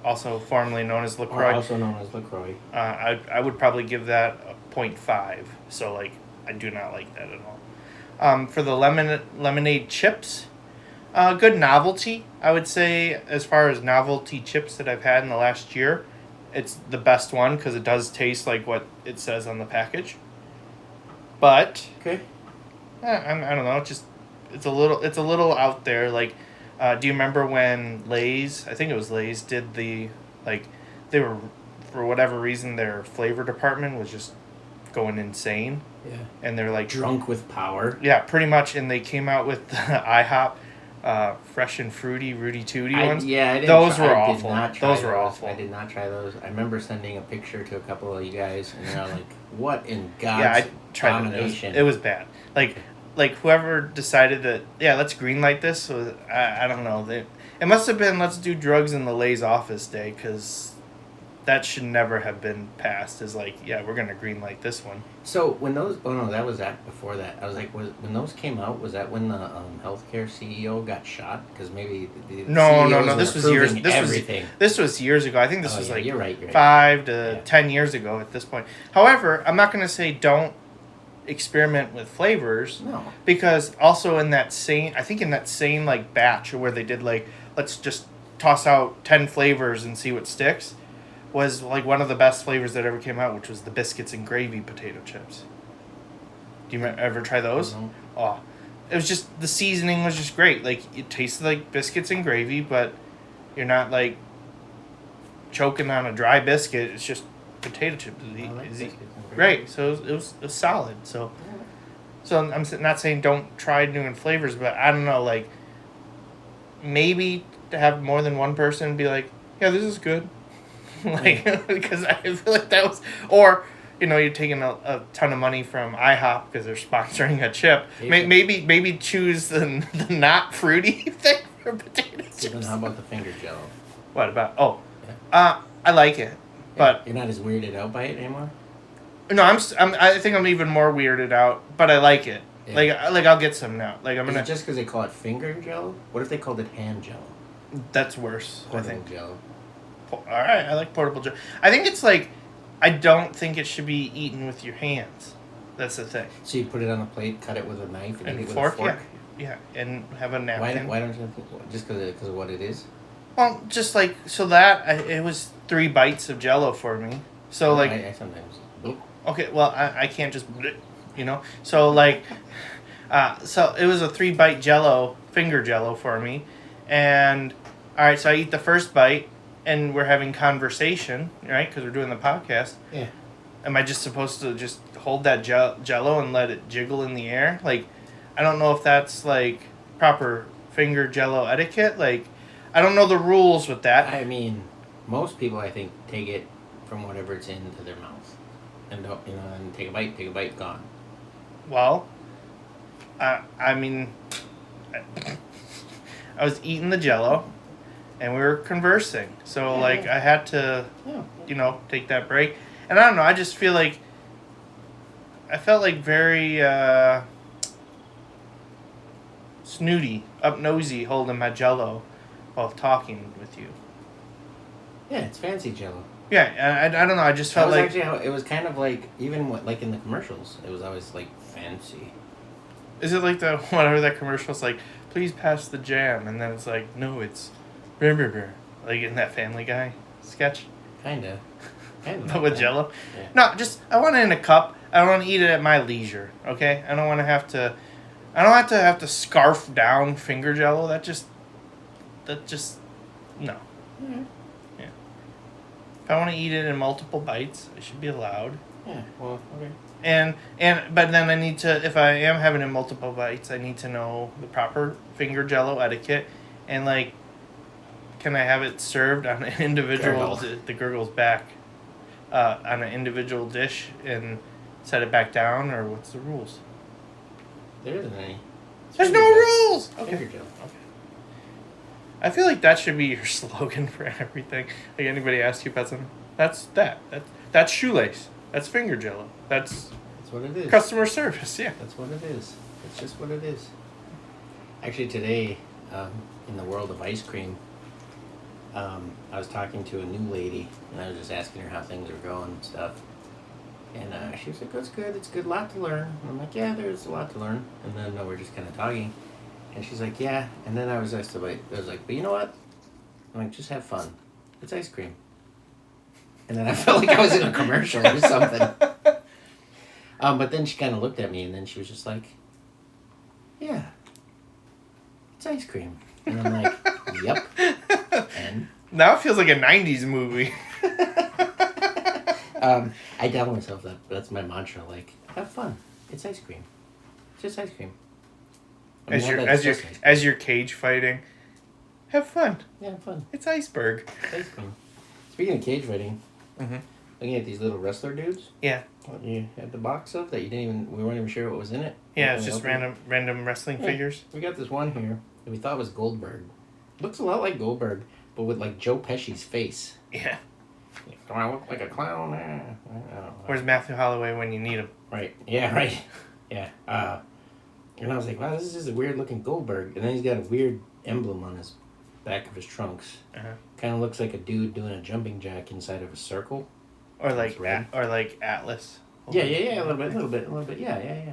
also formerly known as LaCroix. Also known as LaCroix. I would probably give that a 0.5. So like, I do not like that at all. For the lemonade chips, good novelty. I would say as far as novelty chips that I've had in the last year, it's the best one because it does taste like what it says on the package. But okay, I don't know. It's a little out there. Like, do you remember when Lay's? I think it was Lay's did the like they were for whatever reason, their flavor department was just going insane. Yeah. And they're like... Drunk with power. Yeah, pretty much. And they came out with the IHOP Fresh and Fruity Rudy Tooty ones. Yeah, I didn't those try, were I awful. Did not try those were awful. I did not try those. I remember sending a picture to a couple of you guys, and they're like, "What in God's I tried domination?" It was bad. Like whoever decided that, let's greenlight this. Was, I don't know. It must have been let's do drugs in the Lay's office day, because that should never have been passed. Is like, we're gonna greenlight this one. So when those, that was before that. I was like, when those came out, was that when the healthcare CEO got shot? Because maybe the no. CEOs This were was years. approving everything. This was years ago. I think this was like you're right. 5 to 10 years ago at this point. However, I'm not gonna say don't experiment with flavors. No. Because also in that same like batch where they did like, let's just toss out 10 flavors and see what sticks, was like one of the best flavors that ever came out, which was the biscuits and gravy potato chips. Do you ever try those? No. Oh, it was just, the seasoning was just great. Like, it tasted like biscuits and gravy, but you're not like choking on a dry biscuit. It's just potato chips. Right. So it was solid. So I'm not saying don't try new flavors, but I don't know, like, maybe to have more than one person be like, yeah, this is good. Like, because I feel like that was, or, you're taking a ton of money from IHOP because they're sponsoring a chip. Maybe choose the not fruity thing for potato chips. Then how about the finger jello? What about? I like it, but you're not as weirded out by it anymore. No, I think I'm even more weirded out, but I like it. Yeah. Like I'll get some now. Like I'm gonna. Is it just because they call it finger jello? What if they called it hand jello? That's worse. Portable I think. jello. All right, I like portable jello. I think it's like, I don't think it should be eaten with your hands. That's the thing. So you put it on the plate, cut it with a knife, and eat it with fork, a fork. Yeah, and have a napkin. Why don't you? Just because of what it is? Well, just like so that it was 3 bites of jello for me. So like. I sometimes. Okay, well I can't just, So like, so it was a 3-bite jello, finger jello for me, and all right, so I eat the first bite, and we're having conversation, right? Because we're doing the podcast. Yeah. Am I just supposed to just hold that jello and let it jiggle in the air? Like, I don't know if that's like proper finger jello etiquette. Like, I don't know the rules with that. I mean, most people I think take it from whatever it's into their mouth, and don't, and take a bite, gone. Well, I mean, I was eating the jello, and we were conversing. So, like, I had to, take that break. And I don't know, I just feel like, I felt like very snooty, up-nosy, holding my jello while talking with you. Yeah, it's fancy jello. Yeah, I don't know, I just felt like... Actually, it was kind of like, even like in the commercials, it was always, like, fancy. Is it like the, whatever that commercial's like, please pass the jam, and then it's like, no, it's... Like in that Family Guy sketch? Kinda. But with jello? Yeah. No, just, I want it in a cup. I want to eat it at my leisure, okay? I don't want to have to... I don't have to scarf down finger jello. That just... No. Mm-hmm. Yeah. If I want to eat it in multiple bites, it should be allowed. Yeah, well, okay. But then I need to, if I am having it in multiple bites, I need to know the proper finger jello etiquette. And, like, can I have it served on an individual... The gurgle's back. On an individual dish and set it back down, or what's the rules? There isn't any. There's no rules! Okay. Finger jello. Okay. I feel like that should be your slogan for everything. Like, anybody asks you about something, that's shoelace. That's finger jello. That's what it is. Customer service, yeah. That's what it is. It's just what it is. Actually, today, in the world of ice cream, I was talking to a new lady, and I was just asking her how things are going and stuff. And she was like, "That's good. It's good. A lot to learn." And I'm like, "Yeah, there's a lot to learn." And then we're just kind of talking, and she's like, "Yeah." And then I was like, "But you know what?" I'm like, "Just have fun. It's ice cream." And then I felt like I was in a commercial or something. But then she kind of looked at me, and then she was just like, "Yeah, it's ice cream." And I'm like, "Yep." And now it feels like a 90s movie. I tell myself that's my mantra. Like, have fun. It's ice cream. It's just ice cream. I mean, As you're cage fighting, have fun. Yeah, have fun. It's iceberg. It's ice cream. Speaking of cage fighting, Mm-hmm. looking at these little wrestler dudes. Yeah. What you had the box of that we weren't even sure what was in it. Yeah, it's just random wrestling figures. We got this one here that we thought was Goldberg. Looks a lot like Goldberg, but with like Joe Pesci's face. Yeah. Do I look like a clown? I don't know. Where's Matthew Holloway when you need him? Right. Yeah, right. Yeah. And I was like, wow, this is just a weird looking Goldberg. And then he's got a weird emblem on his back of his trunks. Uh-huh. Kind of looks like a dude doing a jumping jack inside of a circle. Or like Atlas. Yeah, a little bit. Yeah.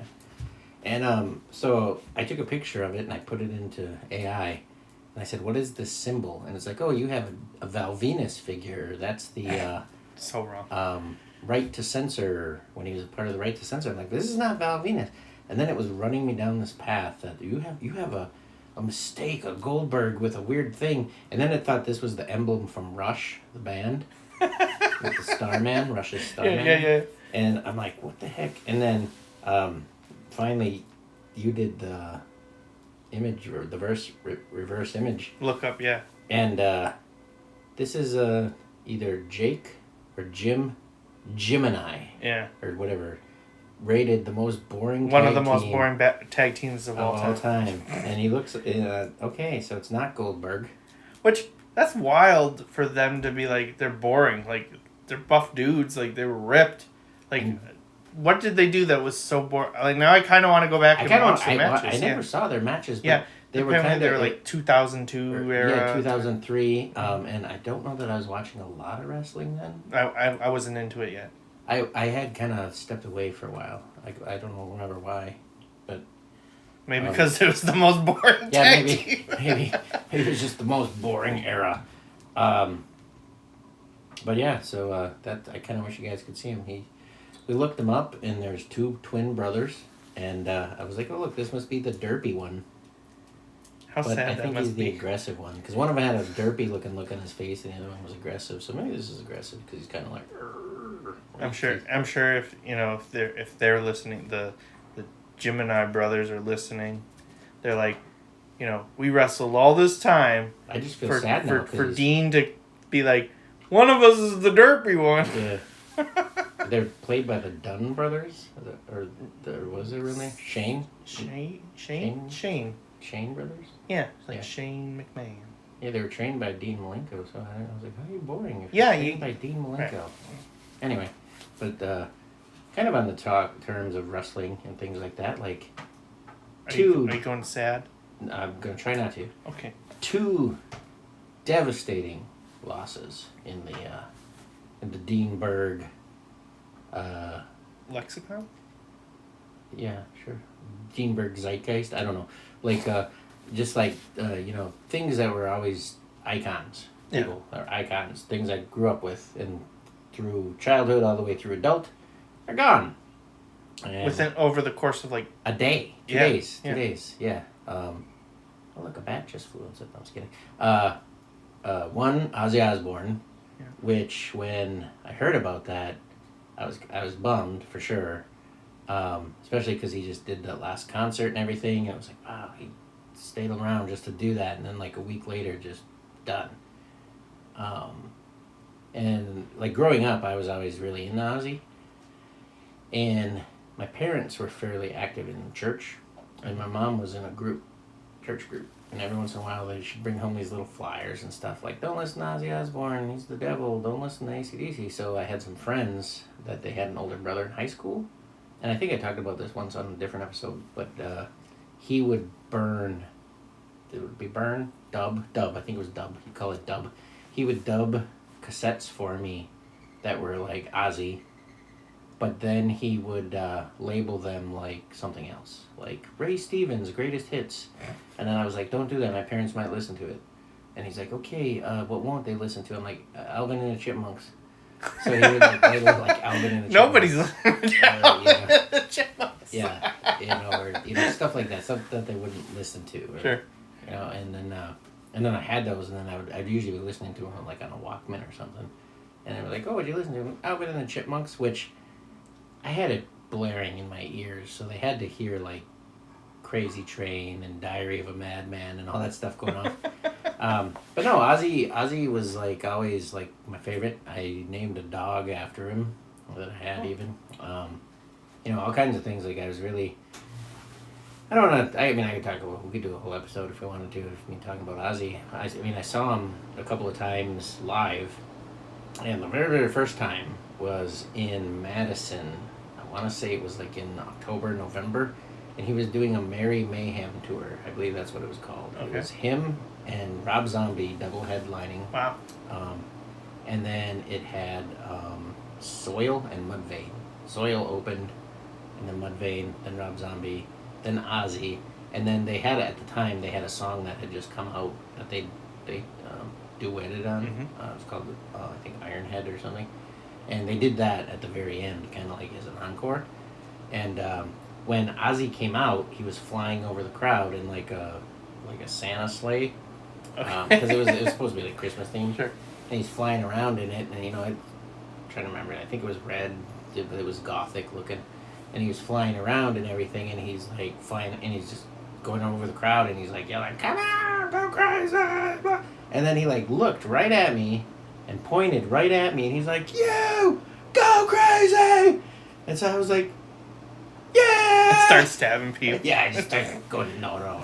And so I took a picture of it and I put it into AI. And I said, what is this symbol? And it's like, oh, you have a Val Venus figure. That's the so wrong. right to censor, when he was a part of the right to censor. I'm like, this is not Val Venus. And then it was running me down this path that you have a mistake, a Goldberg with a weird thing. And then it thought this was the emblem from Rush, the band. With the Starman, Rush's Starman. Yeah. And I'm like, what the heck? And then finally you did the image, or the reverse image. Look up, yeah. And this is either Jake or Gymini. Yeah. Or whatever. Rated the most boring One of the most boring tag teams of all time. And he looks, okay, so it's not Goldberg. Which, that's wild for them to be like, they're boring. Like, they're buff dudes. Like, they were ripped. Like, what did they do that was so boring? Like, now I kind of want to go back and watch the matches. I never saw their matches, but yeah. they were kind of like 2002 era. Yeah, 2003. And I don't know that I was watching a lot of wrestling then. I wasn't into it yet. I had kind of stepped away for a while. I don't remember why, but maybe because it was the most boring. Yeah, maybe it was just the most boring era. But yeah, so that I kind of wish you guys could see him. We looked him up, and there's two twin brothers, and I was like, oh look, this must be the derpy one. How but sad I that think must he's the aggressive one, because one of them had a derpy looking look on his face, and the other one was aggressive. So maybe this is aggressive because he's kind of like. I'm sure if they're listening, the Gymini brothers are listening. They're like, we wrestled all this time. I just feel sad now for Dean to be like, one of us is the derpy one. Yeah. They're played by the Dunn brothers, or was it really Shane brothers? Yeah, it's like Shane McMahon. Yeah, they were trained by Dean Malenko, so I was like, how are you boring if you're trained by Dean Malenko? Right. Anyway, but kind of on the terms of wrestling and things like that, like Are you going sad? I'm going to try not to. Okay. 2 devastating losses in the Deanberg lexicon? Yeah, sure. Deanberg zeitgeist, I don't know. Like just like things that were always icons. People are icons, things I grew up with, and through childhood all the way through adult are gone. And over the course of like a day, 2 days, 2 days, yeah. Oh look, a bat just flew inside. No, I was kidding. One, Ozzy Osbourne, which when I heard about that, I was bummed for sure, especially because he just did that last concert and everything, and it was like, wow, he stayed around just to do that, and then like a week later, just done. And like growing up, I was always really into Ozzy, and my parents were fairly active in church, and my mom was in a church group, and every once in a while they should bring home these little flyers and stuff like, don't listen to Ozzy Osbourne, he's the devil, don't listen to AC/DC. So I had some friends that they had an older brother in high school, and I think I talked about this once on a different episode, but he would burn, it would be dub, I think it was dub, he'd call it dub. He would dub cassettes for me that were like Ozzy, but then he would label them like something else, like Ray Stevens' greatest hits. And then I was like, don't do that, my parents might listen to it. And he's like, okay, what won't they listen to? I'm like, Alvin and the Chipmunks. So he would like label like Alvin and the Chipmunks. Nobody's listening to Alvin and the Chipmunks. Yeah, or stuff like that, stuff that they wouldn't listen to. Or, sure. And then I had those, and then I'd usually be listening to them like on a Walkman or something. And they were like, "Oh, what'd you listen to?" Alvin and the Chipmunks, which I had it blaring in my ears, so they had to hear like Crazy Train and Diary of a Madman and all that stuff going on. But no, Ozzy was like always like my favorite. I named a dog after him that I had even. You know, all kinds of things. Like I was really. I don't know. I mean, I could talk about. We could do a whole episode if we wanted to. If me talking about Ozzy. I mean, I saw him a couple of times live, and the very, very first time was in Madison. I want to say it was like in October, November, and he was doing a Merry Mayhem tour. I believe that's what it was called. Okay. It was him and Rob Zombie double headlining. Wow. And then it had Soil and Mudvayne. Soil opened, and then Mudvayne, then Rob Zombie, then Ozzy, and then they had at the time they had a song that had just come out that they duetted on. It was called I think Ironhead or something, and they did that at the very end, kind of like as an encore. And when Ozzy came out, he was flying over the crowd in like a Santa sleigh, because it was supposed to be like Christmas themed. Sure. And he's flying around in it, and you know, I'm trying to remember. I think it was red, but it was gothic looking. And he was flying around and everything, and he's like flying, and he's just going over the crowd, and he's like yelling, "Come on, go crazy!" And then he like looked right at me, and pointed right at me, and he's like, "You go crazy!" And so I was like, "Yeah!" And start stabbing people. Yeah, I just started going, no.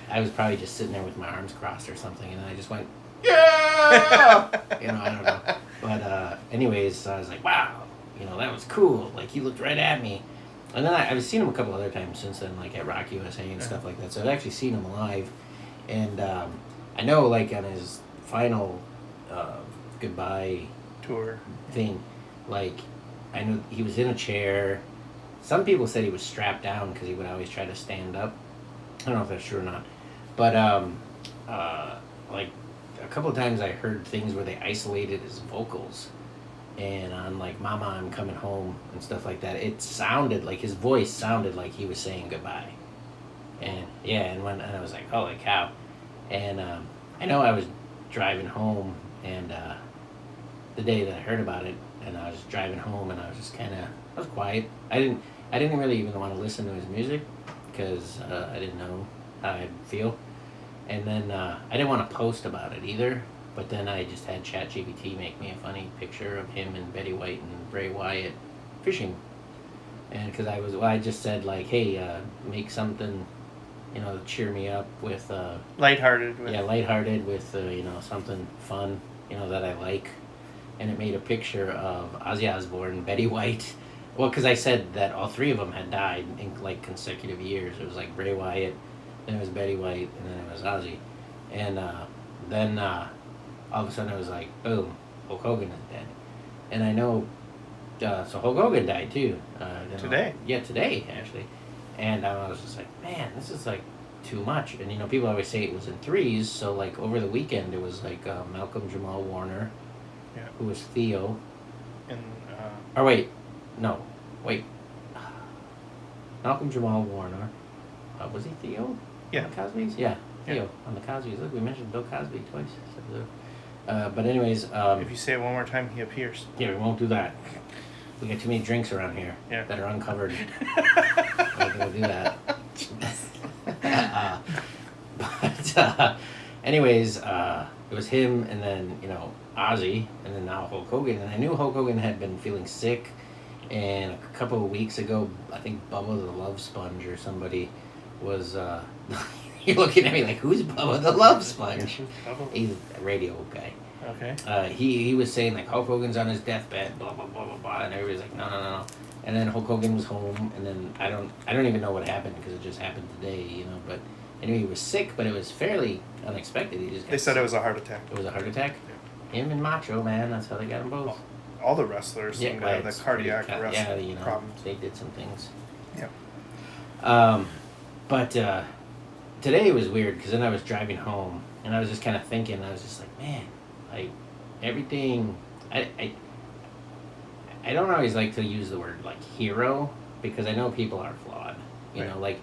I was probably just sitting there with my arms crossed or something, and then I just went, "Yeah!" You know, I don't know. But anyways, so I was like, wow. You know, that was cool. Like, he looked right at me. And then I've seen him a couple other times since then, like at Rock USA and stuff like that. So I've actually seen him live. And I know, like, on his final goodbye tour thing, like, I know he was in a chair. Some people said he was strapped down because he would always try to stand up. I don't know if that's true or not. But, like, a couple of times I heard things where they isolated his vocals. And on like Mama I'm Coming Home and stuff like that, it sounded like his voice sounded like he was saying goodbye. And yeah, and I was like, holy cow. And I know I was driving home, and the day that I heard about it, and I was driving home, and I was just I was quiet. I didn't really even want to listen to his music because I didn't know how I'd feel. And then I didn't want to post about it either. But then I just had ChatGPT make me a funny picture of him and Betty White and Bray Wyatt fishing. And because I just said like, hey, make something, you know, cheer me up with... lighthearted. Lighthearted with, you know, something fun, you know, that I like. And it made a picture of Ozzy Osbourne, Betty White. Well, because I said that all three of them had died in like consecutive years. It was like Bray Wyatt, then it was Betty White, and then it was Ozzy. And then... all of a sudden, it was like, boom, Hulk Hogan is dead. And I know, so Hulk Hogan died too. Today? Yeah, today, actually. And I was just like, man, this is like too much. And, you know, people always say it was in threes. So, like, over the weekend, it was like Malcolm Jamal Warner, who was Theo. And, Malcolm Jamal Warner. Was he Theo? Yeah. On the Cosby's? Yeah, Theo on the Cosby's. Look, we mentioned Bill Cosby twice. But anyways... if you say it one more time, he appears. Yeah, we won't do that. We got too many drinks around here that are uncovered. I'm not going to do that. Anyways, it was him, and then, you know, Ozzy, and then now Hulk Hogan. And I knew Hulk Hogan had been feeling sick, and a couple of weeks ago, I think Bubba the Love Sponge or somebody was... You're looking at me like, who's Bubba the Love Sponge? He's a radio guy. Okay. He was saying, like, Hulk Hogan's on his deathbed, blah, blah, blah, blah, blah, and everybody's like, no. And then Hulk Hogan was home, and then I don't even know what happened, because it just happened today, you know, but I knew he was sick, but it was fairly unexpected. They said it was a heart attack. It was a heart attack? Yeah. Him and Macho, man, that's how they got them both. All the wrestlers seem to have the cardiac problems. They did some things. Yeah. But today was weird, because then I was driving home, and I was just kind of thinking, I was just like, man, like, everything, I don't always like to use the word, like, hero, because I know people are flawed, you know, like,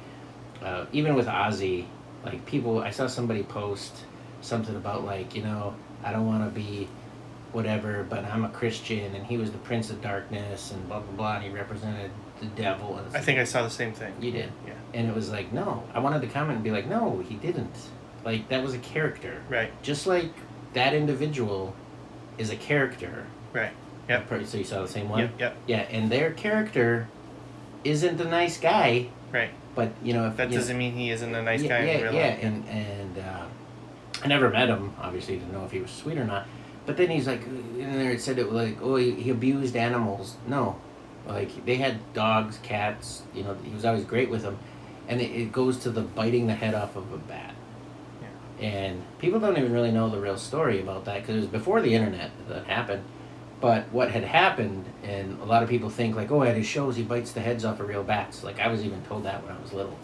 even with Ozzy, like, I saw somebody post something about, like, you know, I don't want to be whatever, but I'm a Christian, and he was the Prince of Darkness, and blah, blah, blah, and he represented the devil. And I think I saw the same thing. You did? Yeah. And it was like, no. I wanted to comment and be like, no, he didn't. Like, that was a character. Right. Just like that individual is a character. Right. Yep. So you saw the same one? Yep. Yeah, and their character isn't a nice guy. Right. But, if... That doesn't mean he isn't a nice guy in real life. Yeah, and I never met him, obviously, to know if he was sweet or not. But then he's like, in there it said it was like, oh, he abused animals. No. Like, they had dogs, cats, he was always great with them. And it goes to the biting the head off of a bat. Yeah. And people don't even really know the real story about that, because it was before the internet that happened. But what had happened, and a lot of people think, like, oh, at his shows he bites the heads off of real bats. Like, I was even told that when I was little.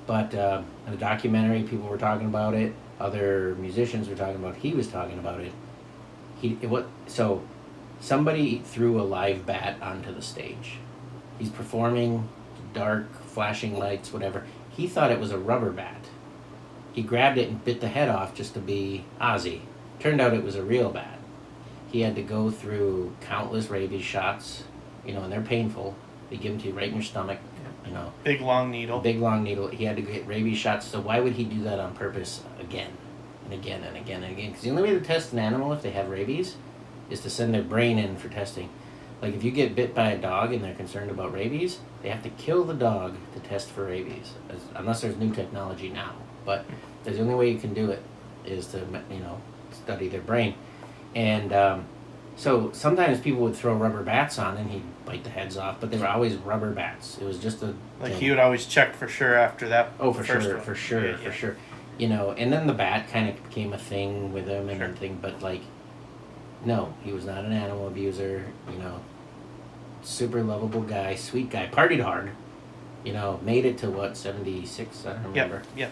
But in the documentary, people were talking about it. Other musicians were talking about it. He was talking about it. So somebody threw a live bat onto the stage. He's performing, dark, flashing lights, whatever. He thought it was a rubber bat. He grabbed it and bit the head off just to be Ozzy. Turned out it was a real bat. He had to go through countless rabies shots, and they're painful. They give them to you right in your stomach, Big long needle. Big long needle. He had to get rabies shots, so why would he do that on purpose again and again and again and again? Because the only way to test an animal if they have rabies is to send their brain in for testing. Like, if you get bit by a dog and they're concerned about rabies, they have to kill the dog to test for rabies, unless there's new technology now. But the only way you can do it is to, study their brain. And so sometimes people would throw rubber bats on and he'd bite the heads off, but they were always rubber bats. It was just a Like, thing. he would always check for sure after that. Oh, for first sure, one. for sure, Yeah, for yeah. sure. And then the bat kind of became a thing with him and everything, but, like, no, he was not an animal abuser, super lovable guy, sweet guy, partied hard, made it to, 76, I don't remember. Yeah.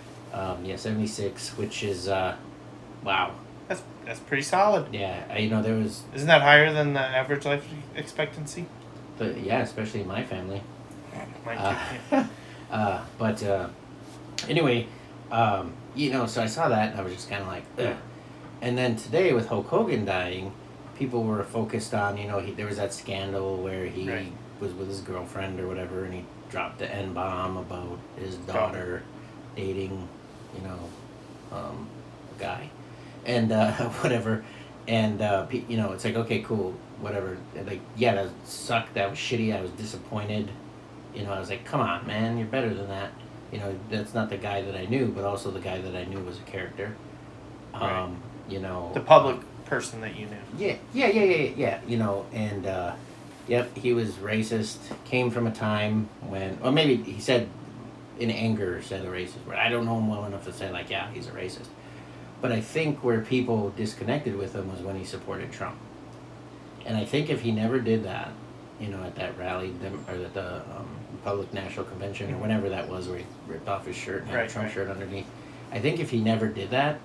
76, which is, wow. That's pretty solid. Yeah, there was... Isn't that higher than the average life expectancy? Yeah, especially in my family. But Anyway, so I saw that and I was just kind of like, ugh. And then today with Hulk Hogan dying, people were focused on, there was that scandal where he was with his girlfriend or whatever, and he dropped the N-bomb about his daughter dating, a guy. And whatever. And, it's like, okay, cool, whatever. And like, yeah, that sucked. That was shitty. I was disappointed. I was like, come on, man, you're better than that. That's not the guy that I knew, but also the guy that I knew was a character. Right. The public person that you knew. Yeah. And, yep, he was racist. Came from a time when, or maybe he said in anger, said a racist word. I don't know him well enough to say, like, yeah, he's a racist. But I think where people disconnected with him was when he supported Trump. And I think if he never did that, at that rally, or at the Republic National Convention, or whenever that was, where he ripped off his shirt and had a Trump shirt underneath, I think if he never did that,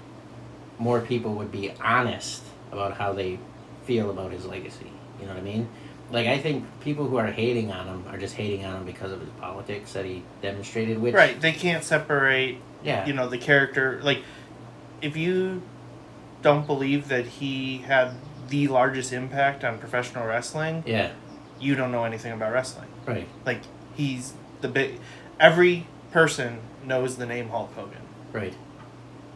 more people would be honest about how they feel about his legacy. You know what I mean? Like, I think people who are hating on him are just hating on him because of his politics that he demonstrated, which... Right, they can't separate, Yeah. The character. Like, if you don't believe that he had the largest impact on professional wrestling, Yeah. you don't know anything about wrestling. Right. Like, he's the big... Every person knows the name Hulk Hogan. Right.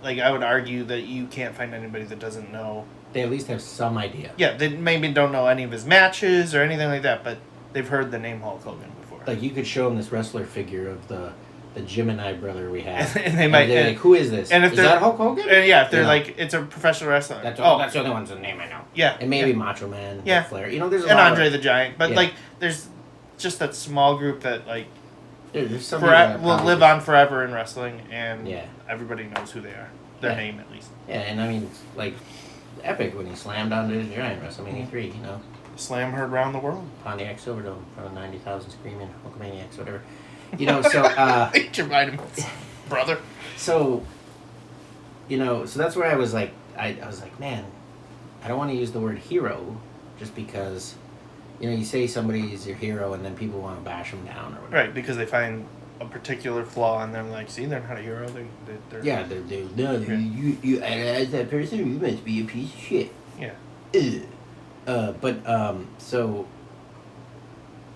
Like, I would argue that you can't find anybody that doesn't know... They at least have some idea. Yeah, they maybe don't know any of his matches or anything like that, but they've heard the name Hulk Hogan before. Like, you could show them this wrestler figure of the Gymini brother we have. And they might... they're like, who is this? And if is that Hulk Hogan? Yeah, if they're like, it's a professional wrestler. That's the only one's the name I know. Yeah. And maybe Macho Man, Yeah. Flair. There's a and lot Andre of, the Giant. But, Yeah. there's just that small group that, there's somebody that will probably live on forever in wrestling, and Yeah. everybody knows who they are. Their Yeah. name, at least. Yeah, and I mean, it's like epic when he slammed Andre the Giant WrestleMania 3, Slam heard around the world. Pontiac Silverdome in front of 90,000 screaming Hulkamaniacs, whatever. So, You remind him, brother. so that's where I was like, I was like, man, I don't want to use the word hero just because, you say somebody's your hero and then people want to bash them down or whatever. Right, because they find a particular flaw in them, like, see, they're not a hero. They're Yeah, you as that person, you must be a piece of shit. Yeah. Ugh. So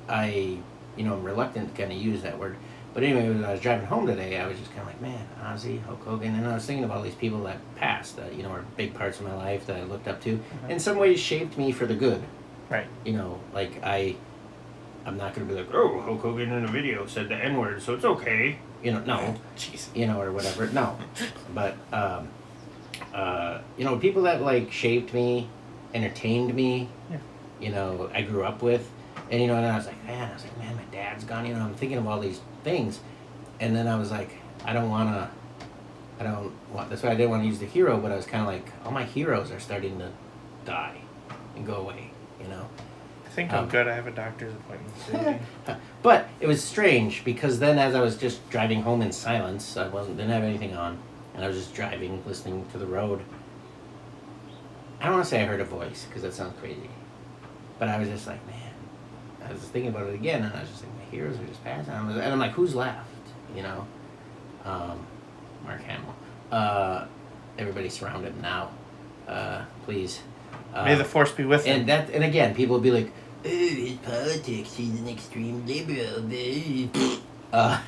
I, I'm reluctant to kind of use that word. But anyway, when I was driving home today, I was just kind of like, man, Ozzy, Hulk Hogan, and I was thinking of all these people that passed, that are big parts of my life that I looked up to, in some ways shaped me for the good. Right. Like I'm not going to be like, oh, Hulk Hogan in a video said the N-word, so it's okay. No. Jeez. Or whatever. No. But, people that, like, shaped me, entertained me, I grew up with. And, and I was like, man, my dad's gone. I'm thinking of all these things. And then I was like, that's why I didn't want to use the hero, but I was kind of like, all my heroes are starting to die and go away, I think I'm good. I have a doctor's appointment today. But it was strange because then as I was just driving home in silence, didn't have anything on, and I was just driving, listening to the road. I don't want to say I heard a voice because that sounds crazy, but I was just like, man, I was thinking about it again, and I was just like, my heroes are just passing. And I'm like, who's left? Mark Hamill. Everybody surround him now, please. May the force be with him. And again, people will be like, oh, his politics, he's an extreme liberal. I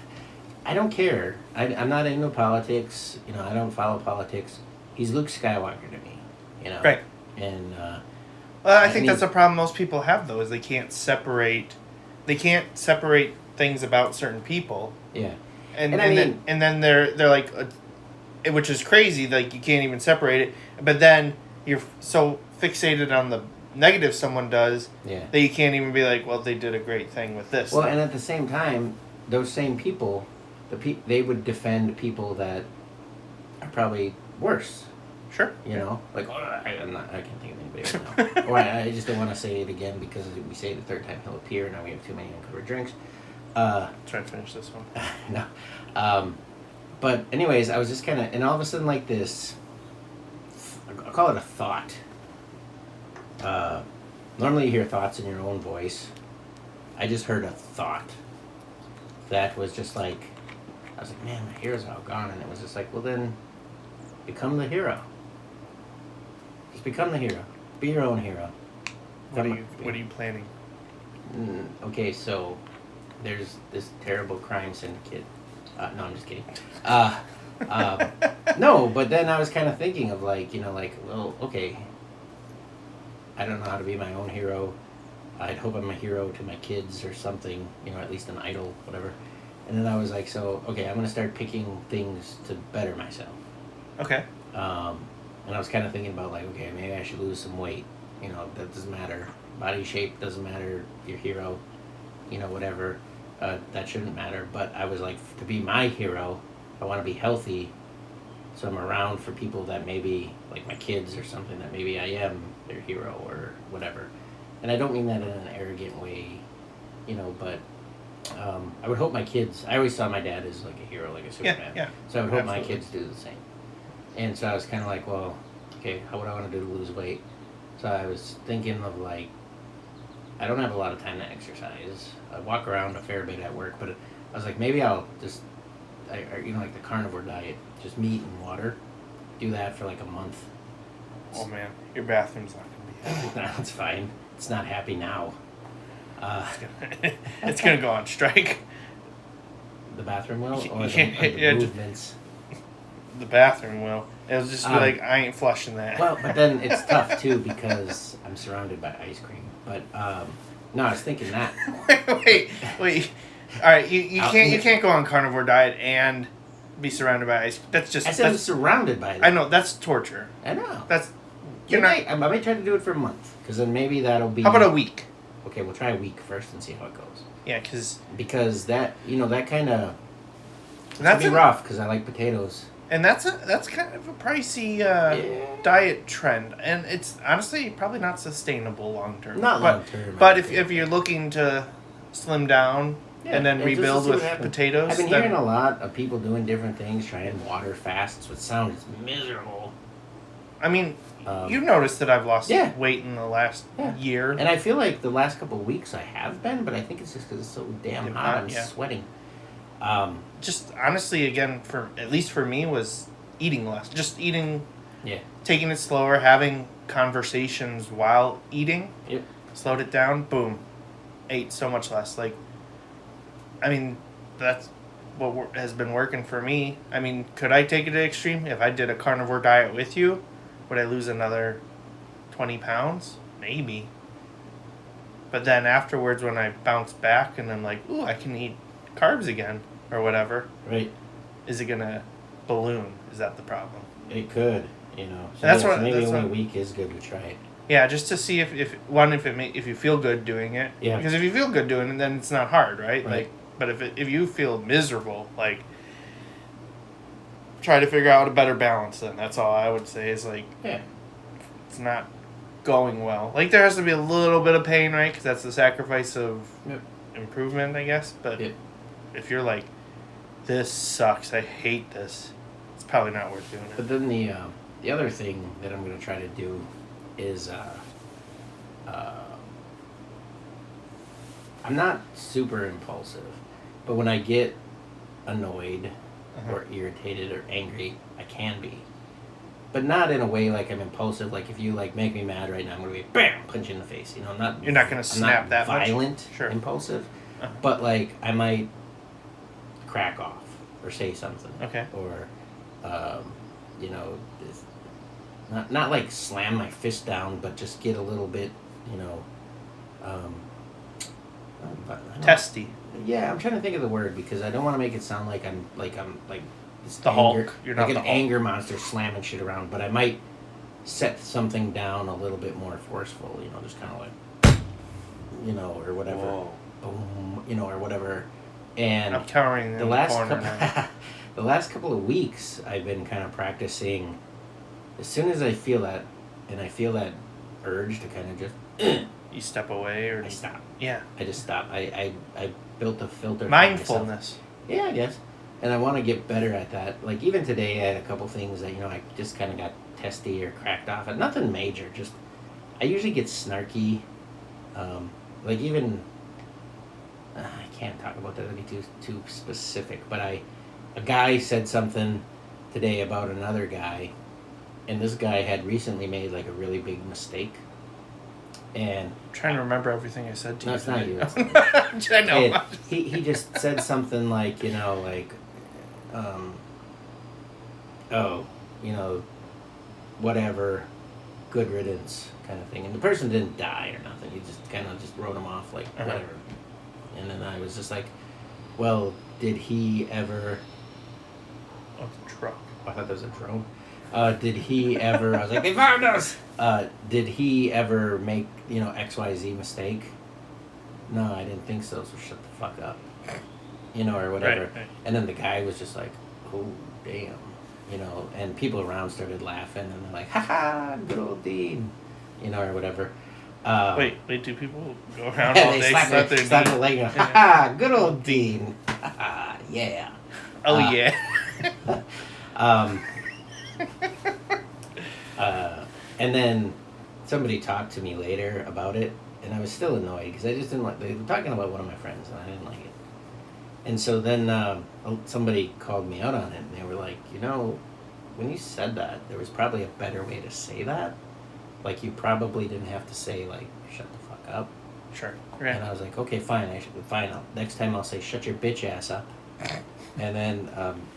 don't care. I'm not into politics. I don't follow politics. He's Luke Skywalker to me. Right. And I think that's a problem most people have, though, is they can't separate things about certain people. Yeah. And then they're like, which is crazy. Like, you can't even separate it. But then you're so fixated on the negative someone does that you can't even be like, well, they did a great thing with this. Well, and at the same time, those same people, they would defend people that are probably worse. Sure. Like, I can't think of anybody right now. Or I just don't want to say it again because if we say it the third time, he'll appear, and now we have too many uncovered drinks. Try to finish this one. No. But anyways, I was just kind of, and all of a sudden, like this, I'll call it a thought. Normally you hear thoughts in your own voice. I just heard a thought that was just like, I was like, man, my hero's all gone. And it was just like, well then, become the hero. Just become the hero. Be your own hero. What are you planning? Okay, so there's this terrible crime syndicate. No, I'm just kidding. No, but then I was kind of thinking of well, okay, I don't know how to be my own hero. I'd hope I'm a hero to my kids or something, at least an idol, whatever. And then I was like, so, okay, I'm going to start picking things to better myself. Okay. And I was kind of thinking about, okay, maybe I should lose some weight. That doesn't matter. Body shape doesn't matter. Your hero, whatever. That shouldn't matter. But I was like, to be my hero, I want to be healthy. So I'm around for people that maybe, like my kids or something, that maybe I am their hero or whatever. And I don't mean that in an arrogant way, but I would hope my kids, I always saw my dad as like a hero, like a Superman. Yeah. So I would hope my kids do the same. And so I was kind of like, well, okay, how would I want to do to lose weight? So I was thinking of I don't have a lot of time to exercise. I walk around a fair bit at work, but I was like, maybe I'll just, like the carnivore diet, just meat and water, do that for like a month. Oh man, your bathroom's not going to be happy. That's fine. It's not happy now. It's going to go on strike. The bathroom will? Or the movements? The bathroom will. It'll just be like, I ain't flushing that. Well, but then it's tough too because I'm surrounded by ice cream. But, no, I was thinking that. Wait. All right, you can't go on carnivore diet and be surrounded by ice. That's just. I said I'm surrounded by it. I know that's torture. I know. That's. I might try to do it for a month because then maybe that'll be. How about a week? Okay, we'll try a week first and see how it goes. Yeah, because that that kind of that's be rough because I like potatoes. And that's kind of a pricey diet trend, and it's honestly probably not sustainable long term. Not long term. But if you're looking to slim down and then rebuild with potatoes, I've been hearing a lot of people doing different things, trying water fasts, which sounds miserable. I mean, you've noticed that I've lost weight in the last year, and I feel like the last couple of weeks I have been, but I think it's just because it's so damn hot. I'm sweating. Just honestly, again, at least for me, was eating less. Just eating Yeah. Taking it slower, having conversations while eating. Yep. Slowed it down. Boom. Ate so much less. Like, I mean, that's what has been working for me. I mean, could I take it to extreme? If I did a carnivore diet with you, would I lose another 20 pounds? Maybe. But then afterwards, when I bounce back and I'm like, ooh, I can eat carbs again or whatever. Right. Is it going to balloon? Is that the problem? It could, you know. So That's yeah, what- so maybe that's only what- a week is good to try it. Yeah, just to see if you feel good doing it. Yeah. Because if you feel good doing it, then it's not hard, right? Right. Like, but if you feel miserable, like, try to figure out a better balance. Then that's all I would say is like, Yeah. it's not going well. Like there has to be a little bit of pain, right? Because that's the sacrifice of Yep. improvement, I guess. But Yep. if you're like, this sucks, I hate this, it's probably not worth doing But it. then the other thing that I'm going to try to do is I'm not super impulsive, but when I get annoyed or irritated or angry, I can be. But not in a way like I'm impulsive. Like if you like make me mad right now, I'm gonna be bam, punch you in the face. You know, I'm not. You're not gonna snap I'm not that much? violent, Sure. impulsive. Uh-huh. But like I might crack off or say something. Okay. Or, you know, not like slam my fist down, but just get a little bit, you know, I don't- Testy. Yeah, I'm trying to think of the word because I don't want to make it sound like I'm this The Hulk. You're not like the an Hulk. anger monster slamming shit around, but I might set something down a little bit more forceful, you know, just kind of like, you know, or whatever, Whoa. boom, you know, or whatever. And I'm cowering in the corner now. the last couple of weeks, I've been kind of practicing. As soon as I feel that, and I feel that urge to kind of just, You step away or I stop. Yeah. I just stop. I built a filter. for myself. Mindfulness. Yeah, I guess. And I want to get better at that. Like, even today, I had a couple things that, you know, I just kind of got testy or cracked off. And nothing major. Just, I usually get snarky. Like, even, I can't talk about that. That'd be too specific. But a guy said something today about another guy. And this guy had recently made, like, a really big mistake. And I'm trying to remember everything I said to no, you. it's not you. It's I know. and he just said something like, you know, like, oh, you know, whatever, good riddance kind of thing. And the person didn't die or nothing. He just kind of just wrote him off like, Uh-huh. whatever. And then I was just like, well, did he ever... Oh, it's a truck. I thought that was a drone. Did he ever... I was like, they found us! Did he ever make, you know, XYZ mistake? No, I didn't think so, so shut the fuck up. You know, or whatever. Right. And then the guy was just like, oh, damn. You know, and people around started laughing, and they're like, ha-ha, good old Dean. You know, or whatever. Wait, do people go around And all they day slap their their knee? leg, and go, ha-ha, good old Dean. Ha-ha, yeah. Oh, Uh, yeah. And then somebody talked to me later about it, and I was still annoyed because I just didn't like. They were talking about one of my friends, and I didn't like it. And so then somebody called me out on it, and they were like, you know, when you said that, there was probably a better way to say that. Like, you probably didn't have to say, like, shut the fuck up. Sure. And I Right. was like, okay, fine. Fine. Next time I'll say, shut your bitch ass up. And then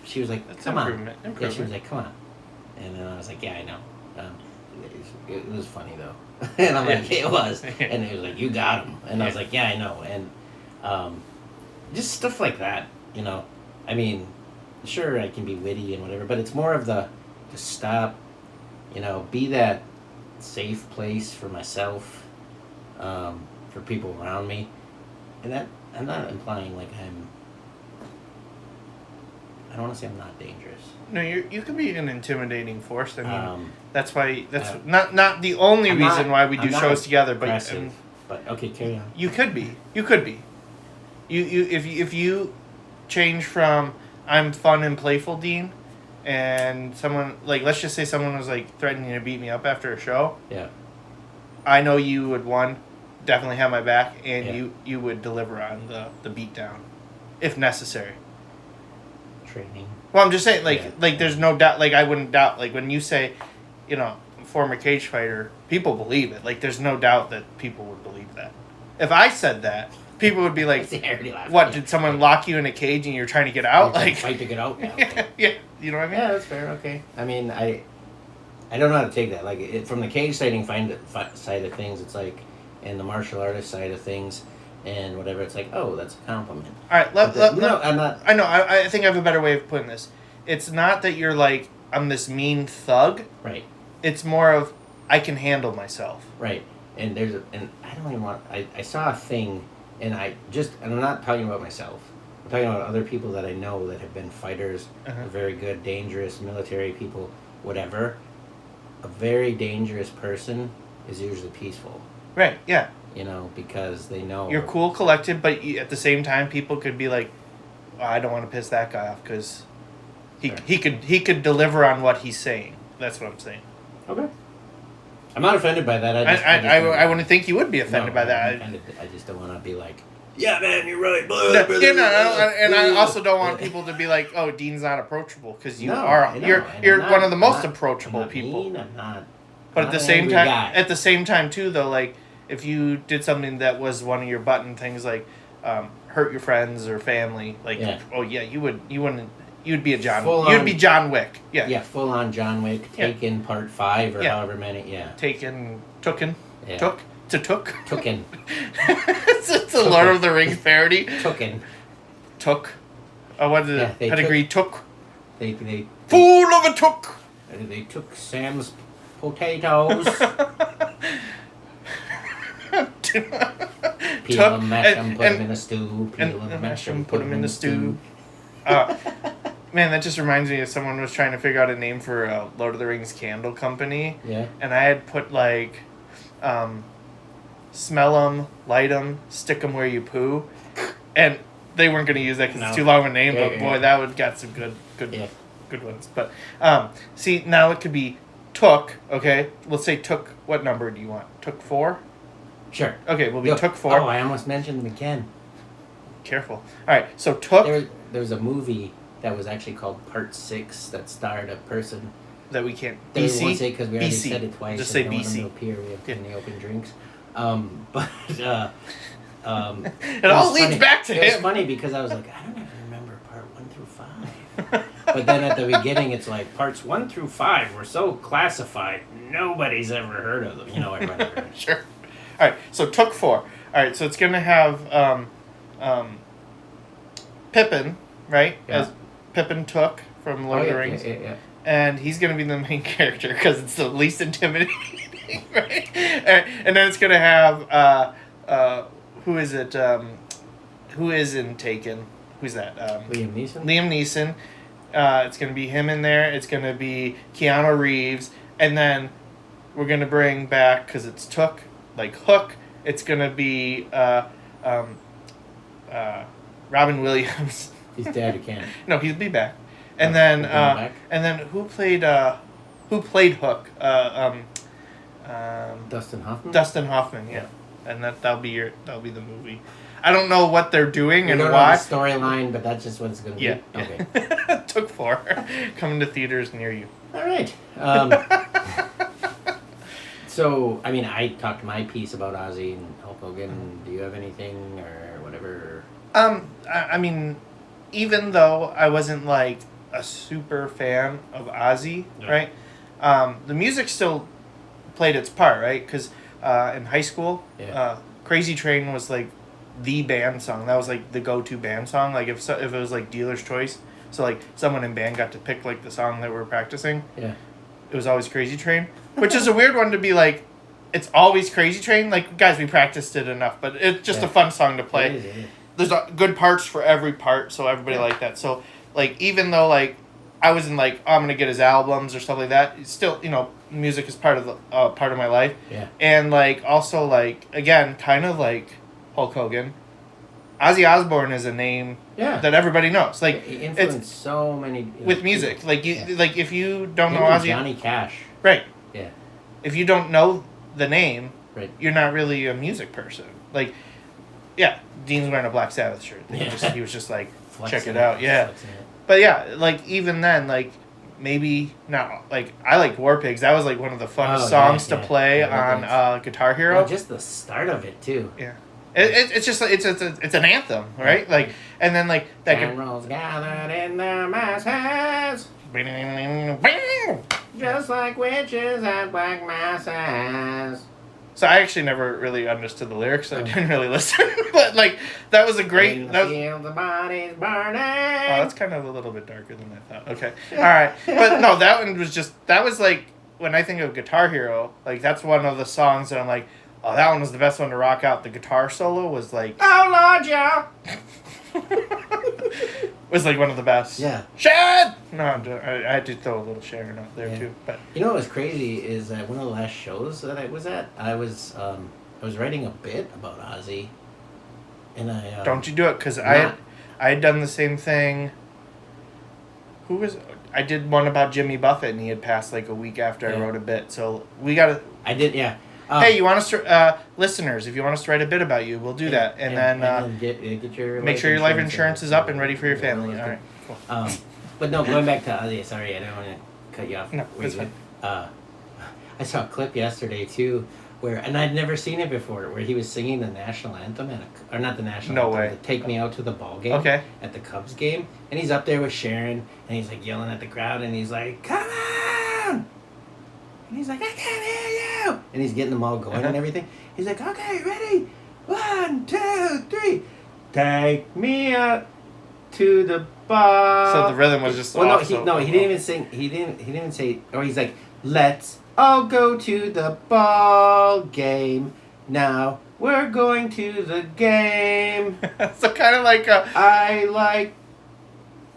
she was like, That's come on. improvement. Yeah, she was like, come on. And then I was like, yeah, I know. It was funny, though. And I'm like, it was. And he was like, you got him. And I was like, yeah, I know. And just stuff like that, you know. I mean, sure, I can be witty and whatever, but it's more of the, just stop, you know, be that safe place for myself, for people around me. And that, I'm not implying like I don't want to say I'm not dangerous. No, you could be an intimidating force. I mean, that's why. That's uh, not the only I'm reason not- why we do I'm not shows together. But aggressive, but okay, carry on. you could be. You could be. If you change from I'm fun and playful Dean, and someone like, let's just say someone was like threatening to beat me up after a show. Yeah. I know you would definitely have my back, and Yeah. you would deliver on the beat down, if necessary. Training. Well, I'm just saying, Yeah. like there's no doubt. Like I wouldn't doubt. Like when you say, former cage fighter, people believe it. Like, there's no doubt that people would believe that. If I said that, people would be like, "What? Did someone lock you in a cage and you're trying to get out? Like fight to get out?" Yeah, yeah, you know what I mean? Yeah, that's fair. Okay. I mean, I don't know how to take that. Like, from the cage fighting side of things, it's like, and the martial artist side of things, and whatever. It's like, oh, that's a compliment. All right, I'm not. I know. I think I have a better way of putting this. It's not that you're like, I'm this mean thug. Right. It's more of, I can handle myself. Right. And and I don't even want. I saw a thing, and I'm not talking about myself. I'm talking about other people that I know that have been fighters, very good, dangerous military people, whatever. A very dangerous person is usually peaceful. Right. Yeah. Because they know you're cool, collected, but at the same time, people could be like, oh, I don't want to piss that guy off because he could deliver on what he's saying. That's what I'm saying. Okay. I'm not offended by that. I wouldn't think you would be offended by that. I just don't want to be like, yeah, man, you're right. I also don't want people to be like, oh, Dean's not approachable, because you're one of the most approachable people. Mean, I'm not. But at the same time too, though, like if you did something that was one of your button things, like hurt your friends or family, like you'd be John Wick. Yeah. Yeah, full on John Wick. Taken Part 5 or however many. Yeah. Tooken. Yeah. Tooken. It's a Lord of the Rings parody. Took. Oh, what is it? Pedigree took. They Fool of a took. They took Sam's potatoes. Peel them, mash them, put them in a stew. Peel them, mash them, put them in the stew. Man, that just reminds me of someone was trying to figure out a name for a Lord of the Rings candle company. Yeah. And I had put like, smell 'em, light 'em, stick 'em where you poo. And they weren't going to use that because it's too long of a name, but boy, that would got some good ones. But, see, now it could be Took, okay? Let's say Took, what number do you want? Took 4? Sure. Okay, we'll be Took 4. Oh, I almost mentioned them again. Careful. All right, so Took. There was a movie that was actually called Part 6 that starred a person that we can't. BC? We won't say because we already said it twice. Just say BC. Want them to appear. We have too many open drinks. It all leads back to him. It was funny because I was like, I don't even remember Part 1 through 5. But then at the beginning, it's like, Parts 1 through 5 were so classified, nobody's ever heard of them. Whatever. Sure. All right, so Took 4. All right, so it's going to have Pippin, right? Yeah. As Pippin Took from Lord of the Rings. Yeah. And he's going to be the main character because it's the least intimidating, right? And then it's going to have, who is it? Who is in Taken? Who's that? Liam Neeson? Liam Neeson. It's going to be him in there. It's going to be Keanu Reeves. And then we're going to bring back, because it's Took, like Hook, it's going to be Robin Williams. He's dead again. No, he'll be back. And then who played Hook? Dustin Hoffman. Dustin Hoffman, yeah. And that'll be the movie. I don't know what they're doing and why. We don't know the storyline, but that's just what it's going to be. Yeah. Okay. Took 4. Coming to theaters near you. All right. So, I mean, I talked my piece about Ozzy and Hulk Hogan. Do you have anything or whatever? I mean, even though I wasn't like a super fan of Ozzy, right? The music still played its part, right? Because in high school, Crazy Train was like the band song. That was like the go-to band song. Like if it was like dealer's choice, so like someone in band got to pick like the song that we're practicing. Yeah. It was always Crazy Train, which is a weird one to be like, it's always Crazy Train. Like, guys, we practiced it enough, but it's just a fun song to play. It is. There's good parts for every part, so everybody liked that. So, like, even though, like, I wasn't like, oh, I'm going to get his albums or stuff like that, it's still, music is part of my life. Yeah. And, like, also, like, again, kind of like Hulk Hogan, Ozzy Osbourne is a name that everybody knows. Like, he influenced so many with music. people. Like, like if you don't know Even Ozzy, Johnny Cash. right? Yeah. If you don't know the name, right, you're not really a music person. Like, yeah, Dean's wearing a Black Sabbath shirt. He was just like, check it out, yeah. But yeah, like even then, like maybe not like I liked War Pigs. That was like one of the funnest songs to play on Guitar Hero. Well, just the start of it too. Yeah. It's just it's an anthem, right? Like, and then like that. Generals gathered in their masses, just like witches at black masses. So I actually never really understood the lyrics. So I didn't really listen, but like that was a great. In the that was, field, the body's burning. oh, that's kind of a little bit darker than I thought. Okay, all right, but no, that one was just that was like when I think of Guitar Hero, like that's one of the songs that I'm like, oh, that one was the best one to rock out. The guitar solo was like, Oh Lord, yeah. was like one of the best. Yeah. Sharon! No, I had to throw a little Sharon out there too. But you know what was crazy is that one of the last shows that I was at, I was writing a bit about Ozzy, and I don't you do it because I had done the same thing. Who was I did one about Jimmy Buffett and he had passed like a week after I wrote a bit. So we gotta. I did, yeah. Hey, you want us to, listeners, if you want us to write a bit about you, we'll do that. And then get your make sure your life insurance is up and ready for your family. All right, cool. But no, going back to Ozzy, sorry, I don't want to cut you off. No, that's fine. I saw a clip yesterday, too, where, and I'd never seen it before, where he was singing the national anthem, or not the national anthem, way. the Take Me Out to the Ball game at the Cubs game. And he's up there with Sharon, and he's like yelling at the crowd, and he's like, come on! And he's like, I can't hear you! And he's getting them all going and everything. He's like, okay, ready? 1, 2, 3. Take me out to the ball. So the rhythm was just well, off. he didn't even sing. He didn't even say. Or he's like, let's all go to the ball game now. We're going to the game. So kind of like I like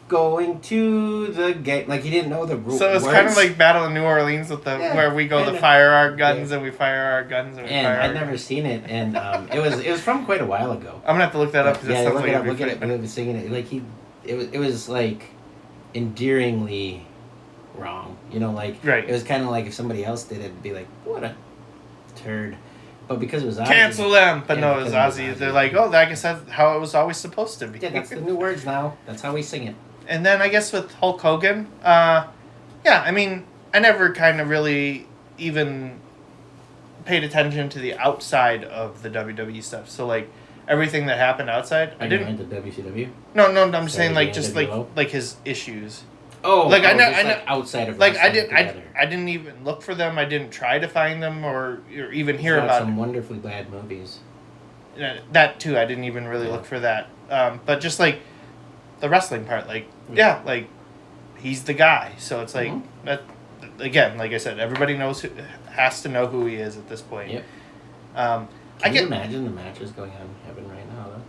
going to the game. Like he didn't know the rules. So it's kind of like Battle of New Orleans with the where we go to fire our guns and we fire our guns and we fire. I'd never seen it, and it was from quite a while ago. I'm gonna have to look that up because look it up. Look at it. But he was singing it like it was like endearingly wrong. You know, like it was kind of like if somebody else did it, it'd be like what a turd. But because it was Ozzy, cancel them. But no, it was Ozzy. They're like, oh, I guess that's how it was always supposed to be. Yeah, that's the new words now. That's how we sing it. And then I guess with Hulk Hogan, I mean, I never kind of really even paid attention to the outside of the WWE stuff. So like everything that happened outside, I didn't. The WCW. No, I'm saying like just like his issues. Oh, like I know outside of like I didn't even look for them. I didn't try to find them or even hear about some wonderfully bad movies. That too, I didn't even really look for that. But just like the wrestling part, like like he's the guy. So it's like that again. Like I said, everybody has to know who he is at this point. Yep. Can you imagine the matches going on in heaven right now, though,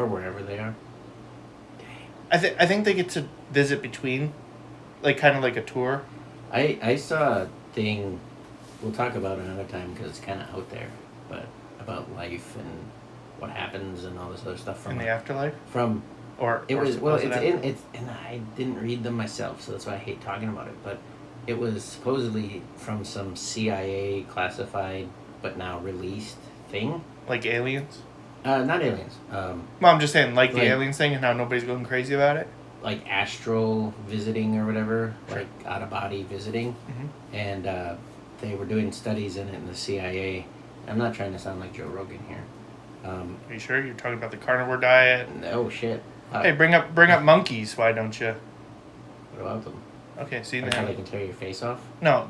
or wherever they are? I think they get to visit between, like kind of like a tour. I saw a thing. We'll talk about it another time because it's kind of out there, but about life and what happens and all this other stuff from in the afterlife. From or it's and I didn't read them myself, so that's why I hate talking about it. But it was supposedly from some CIA classified but now released thing. Like aliens. Not aliens. Well, I'm just saying, like the aliens thing, and how nobody's going crazy about it. Like astral visiting or whatever, like out of body visiting, and they were doing studies in it in the CIA. I'm not trying to sound like Joe Rogan here. Are you sure you're talking about the carnivore diet? No shit. Hey, bring up monkeys. Why don't you? What about them? Okay, see now. How they can tear your face off? No,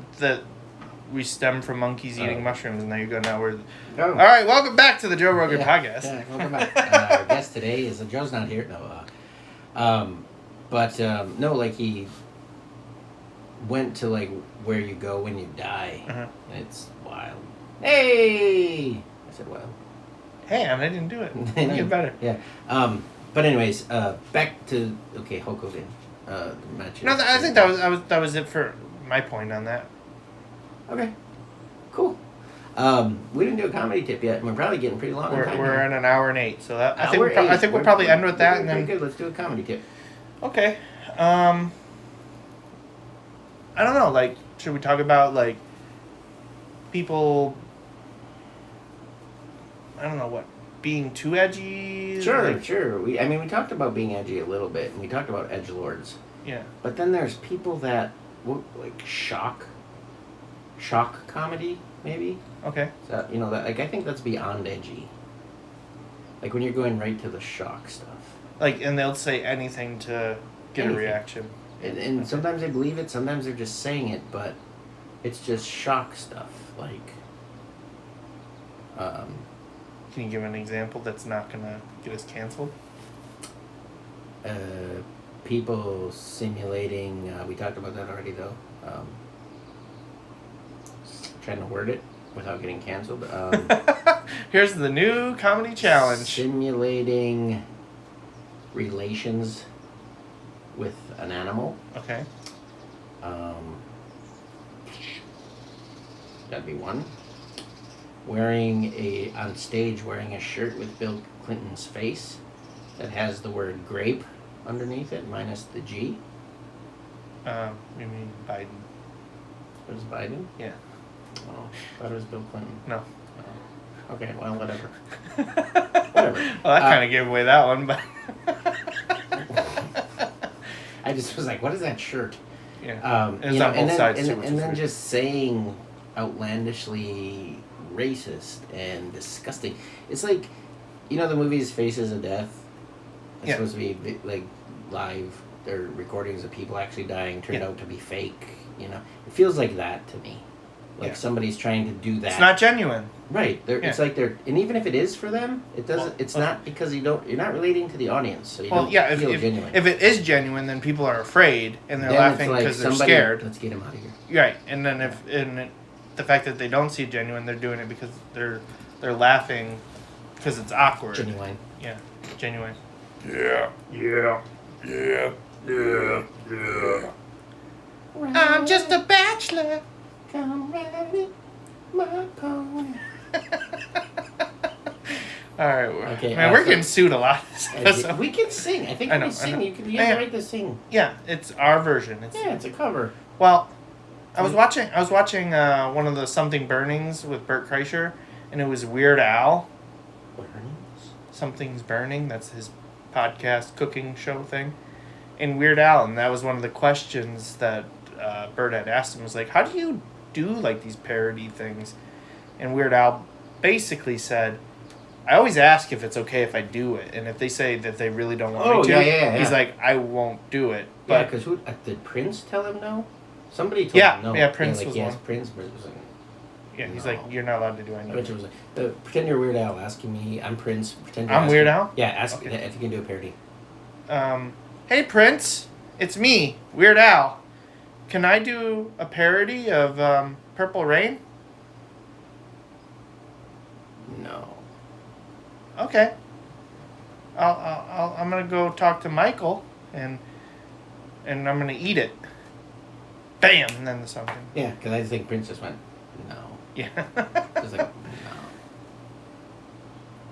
we stem from monkeys eating mushrooms, and there you go. Now we're. Oh. All right, welcome back to the Joe Rogan podcast. Yeah, welcome back. Our guest today is Joe's not here. No, no, like he went to like where you go when you die. It's wild. Hey, I said wild. Hey, I didn't do it. Make it better. Yeah. But anyways, back to Hulk Hogan. The match. No, I think that was it for my point on that. Okay, cool. We didn't do a comedy tip yet, and we're probably getting pretty long. We're at an hour and 8, so that I think we'll probably end with that, and then good. Let's do a comedy tip. Okay. I don't know. Like, should we talk about like people? I don't know what being too edgy. Sure. We talked about being edgy a little bit, and we talked about edgelords. Yeah. But then there's people that like shock comedy, maybe. Okay. So, you know, that, like, I think that's beyond edgy. Like when you're going right to the shock stuff. Like, and they'll say anything to get a reaction. And sometimes I believe it, sometimes they're just saying it, but it's just shock stuff. Like, can you give an example that's not gonna get us canceled? People simulating. We talked about that already, though. Trying to word it without getting canceled. Here's the new comedy challenge. Simulating relations with an animal. Okay. That'd be one. On stage wearing a shirt with Bill Clinton's face that has the word grape underneath it minus the G. You mean Biden? What is Biden? Yeah. Oh, I thought it was Bill Clinton. No. Oh. Okay, well, whatever. Whatever. Well, that kind of gave away that one, but... I just was like, what is that shirt? Yeah. It's on both sides, too. And then just saying outlandishly racist and disgusting. It's like, you know, the movies Faces of Death? It's supposed to be like live or recordings of people actually dying turned out to be fake, you know? It feels like that to me. Like somebody's trying to do that. It's not genuine. Right. It's like they're, and even if it is for them, it doesn't. It's not because you're not relating to the audience, so you don't feel genuine. If it is genuine, then people are afraid and they're then laughing because they're scared. Let's get him out of here. Right, and then the fact that they don't see it genuine, they're doing it because they're laughing because it's awkward. Genuine. Yeah, genuine. Yeah. I'm just a bachelor. Come ride my pony. All right, okay, man, we're getting sued a lot. We can sing. I think we can sing. You have the right to sing. Yeah, it's our version. It's a cover. Well, I was watching one of the Something Burnings with Bert Kreischer, and it was Weird Al. Burnings? Something's Burning. That's his podcast cooking show thing. And Weird Al, and that was one of the questions that Bert had asked him, was like, how do you do like these parody things? And Weird Al basically said, I always ask if it's okay if I do it, and if they say that they really don't want me to, he's like, I won't do it. But because did Prince tell him no? Somebody told him no. Yeah, Prince was one. Prince was like, yeah, he's like, you're not allowed to do anything. Which was like, pretend you're Weird Al asking me. I'm Prince. Pretend I'm Weird Al. Yeah, ask if you can do a parody. Hey Prince, it's me, Weird Al. Can I do a parody of Purple Rain? No. Okay. I'm gonna go talk to Michael and I'm gonna eat it. Bam, and then the song. Yeah, because I think Prince just went no. Yeah. Just like